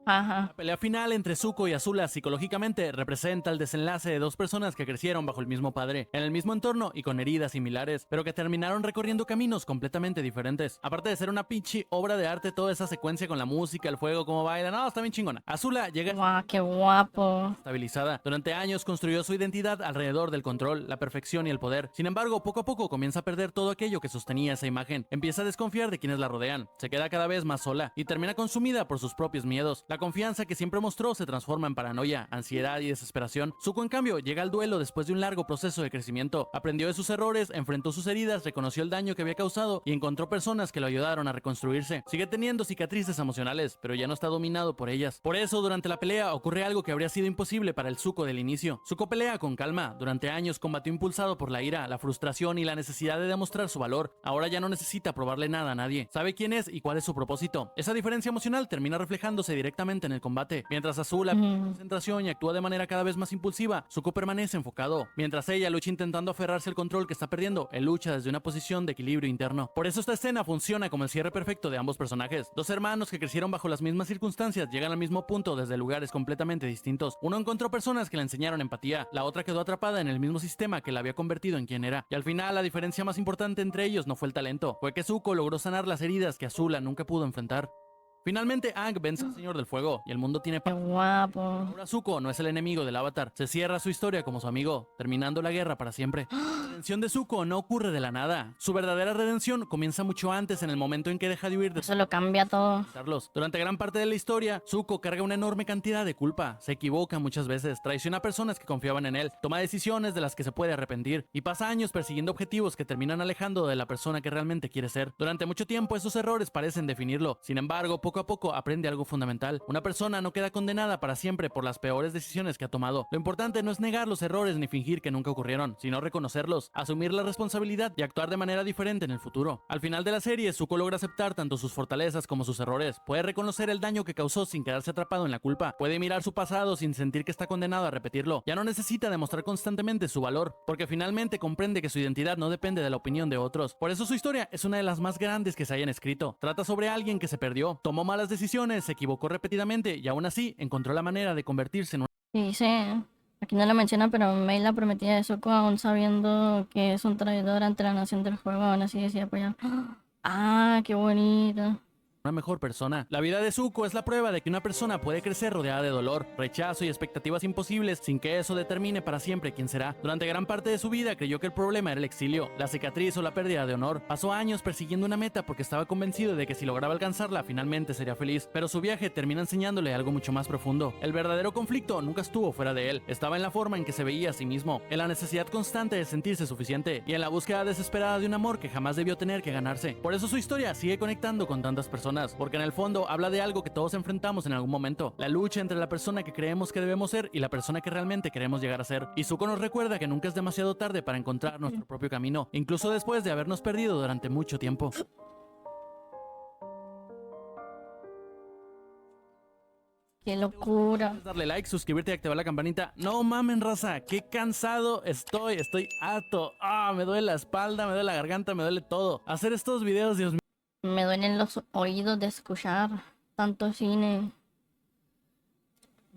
Speaker 1: Ajá.
Speaker 2: La pelea final entre Zuko y Azula psicológicamente representa el desenlace de dos personas que crecieron bajo el mismo padre, en el mismo entorno y con heridas similares, pero que terminaron recorriendo caminos completamente diferentes. Aparte de ser una pinche obra de arte, toda esa secuencia con la música, el fuego, cómo baila, no, está bien chingona. Azula llega
Speaker 1: Guau, qué guapo.
Speaker 2: estabilizada. Durante años construyó su identidad alrededor del control, la perfección y el poder. Sin embargo, poco a poco comienza a perder todo aquello que sostenía esa imagen. Empieza a desconfiar de quienes la rodean. Se queda cada vez más sola y termina consumida por sus propios miedos. La confianza que siempre mostró se transforma en paranoia, ansiedad y desesperación. Zuko, en cambio, llega al duelo después de un largo proceso de crecimiento. Aprendió de sus errores, enfrentó sus heridas, reconoció el daño que había causado y encontró personas que lo ayudaron a reconstruirse. Sigue teniendo cicatrices emocionales, pero ya no está dominado por ellas. Por eso, durante la pelea ocurre algo que habría sido imposible para el Zuko del inicio. Zuko pelea con calma. Durante años combatió impulsado por la ira, la frustración y la necesidad de demostrar su valor. Ahora ya no necesita probarle nada a nadie. Sabe quién es y cuál es su propósito. Esa diferencia emocional termina reflejándose directamente en el combate. Mientras Azula pierde concentración y actúa de manera cada vez más impulsiva, Zuko permanece enfocado. Mientras ella lucha intentando aferrarse al control que está perdiendo, él lucha desde una posición de equilibrio interno. Por eso esta escena funciona como el cierre perfecto de ambos personajes. Dos hermanos que crecieron bajo las mismas circunstancias llegan al mismo punto desde lugares completamente distintos. Uno encontró personas que le enseñaron empatía, la otra quedó atrapada en el mismo sistema que la había convertido en quien era. Y al final, la diferencia más importante entre ellos no fue el talento, fue que Zuko logró sanar las heridas que Azula nunca pudo enfrentar. Finalmente, Aang vence al Señor del Fuego y el mundo tiene
Speaker 1: Qué
Speaker 2: paz.
Speaker 1: guapo.
Speaker 2: Ahora Zuko no es el enemigo del Avatar. Se cierra su historia como su amigo, terminando la guerra para siempre. La redención de Zuko no ocurre de la nada. Su verdadera redención comienza mucho antes, en el momento en que deja de huir de
Speaker 1: Eso lo cambia todo.
Speaker 2: Carlos. Durante gran parte de la historia, Zuko carga una enorme cantidad de culpa, se equivoca muchas veces, traiciona a personas que confiaban en él, toma decisiones de las que se puede arrepentir y pasa años persiguiendo objetivos que terminan alejando de la persona que realmente quiere ser. Durante mucho tiempo esos errores parecen definirlo, sin embargo, poco a poco aprende algo fundamental. Una persona no queda condenada para siempre por las peores decisiones que ha tomado. Lo importante no es negar los errores ni fingir que nunca ocurrieron, sino reconocerlos, asumir la responsabilidad y actuar de manera diferente en el futuro. Al final de la serie, Zuko logra aceptar tanto sus fortalezas como sus errores, puede reconocer el daño que causó sin quedarse atrapado en la culpa, puede mirar su pasado sin sentir que está condenado a repetirlo, ya no necesita demostrar constantemente su valor, porque finalmente comprende que su identidad no depende de la opinión de otros. Por eso su historia es una de las más grandes que se hayan escrito. Trata sobre alguien que se perdió, tomó malas decisiones, se equivocó repetidamente y aún así encontró la manera de convertirse en un...
Speaker 1: Y dice, aquí no lo menciona, pero Mei la prometida de Zuko, aún sabiendo que es un traidor ante la nación del fuego, aún así decía apoyar. Ah, qué bonito.
Speaker 2: una mejor persona. La vida de Zuko es la prueba de que una persona puede crecer rodeada de dolor, rechazo y expectativas imposibles sin que eso determine para siempre quién será. Durante gran parte de su vida creyó que el problema era el exilio, la cicatriz o la pérdida de honor. Pasó años persiguiendo una meta porque estaba convencido de que si lograba alcanzarla finalmente sería feliz, pero su viaje termina enseñándole algo mucho más profundo. El verdadero conflicto nunca estuvo fuera de él, estaba en la forma en que se veía a sí mismo, en la necesidad constante de sentirse suficiente y en la búsqueda desesperada de un amor que jamás debió tener que ganarse. Por eso su historia sigue conectando con tantas personas, porque en el fondo habla de algo que todos enfrentamos en algún momento, la lucha entre la persona que creemos que debemos ser y la persona que realmente queremos llegar a ser. Y Zuko nos recuerda que nunca es demasiado tarde para encontrar nuestro propio camino, incluso después de habernos perdido durante mucho tiempo.
Speaker 1: ¡Qué locura!
Speaker 2: Darle like, suscribirte y activar la campanita. No mamen, raza, qué cansado estoy harto. Me duele la espalda, me duele la garganta, me duele todo. Hacer estos videos, Dios mío.
Speaker 1: Me duelen los oídos de escuchar tanto cine.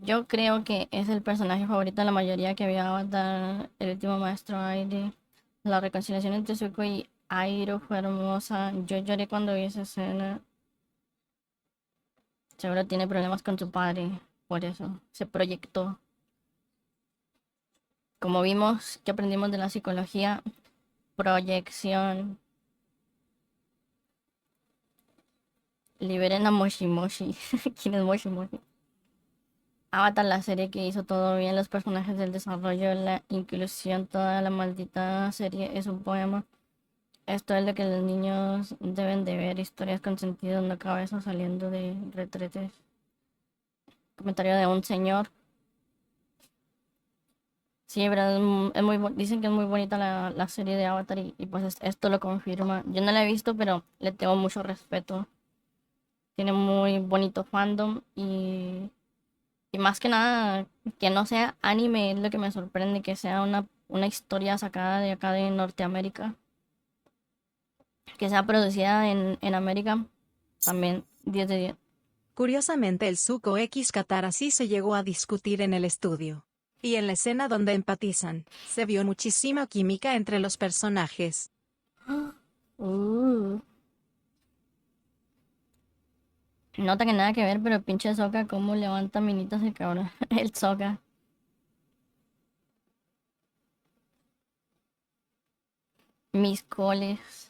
Speaker 1: Yo creo que es el personaje favorito de la mayoría que había Avatar, el último maestro aire. La reconciliación entre Zuko y Airo fue hermosa. Yo lloré cuando vi esa escena. Seguro tiene problemas con su padre, por eso se proyectó. Como vimos que aprendimos de la psicología, proyección. liberen a Moshi Moshi. ¿Quién es Moshi Moshi? Avatar, la serie que hizo todo bien, los personajes del desarrollo, la inclusión, toda la maldita serie es un poema. Esto es lo que los niños deben de ver, historias con sentido, no cabezas saliendo de retretes. Comentario de un señor. Sí, verdad, dicen que es muy bonita la serie de Avatar y pues esto lo confirma. Yo no la he visto, pero le tengo mucho respeto. Tiene muy bonito fandom y más que nada que no sea anime es lo que me sorprende, que sea una historia sacada de acá de Norteamérica, que sea producida en América, también 10 de 10.
Speaker 10: Curiosamente el Zuko X Katara sí se llegó a discutir en el estudio. Y en la escena donde empatizan, se vio muchísima química entre los personajes.
Speaker 1: Nota que nada que ver, pero pinche Sokka, cómo levanta minitas el cabrón. El Sokka. Mis coles.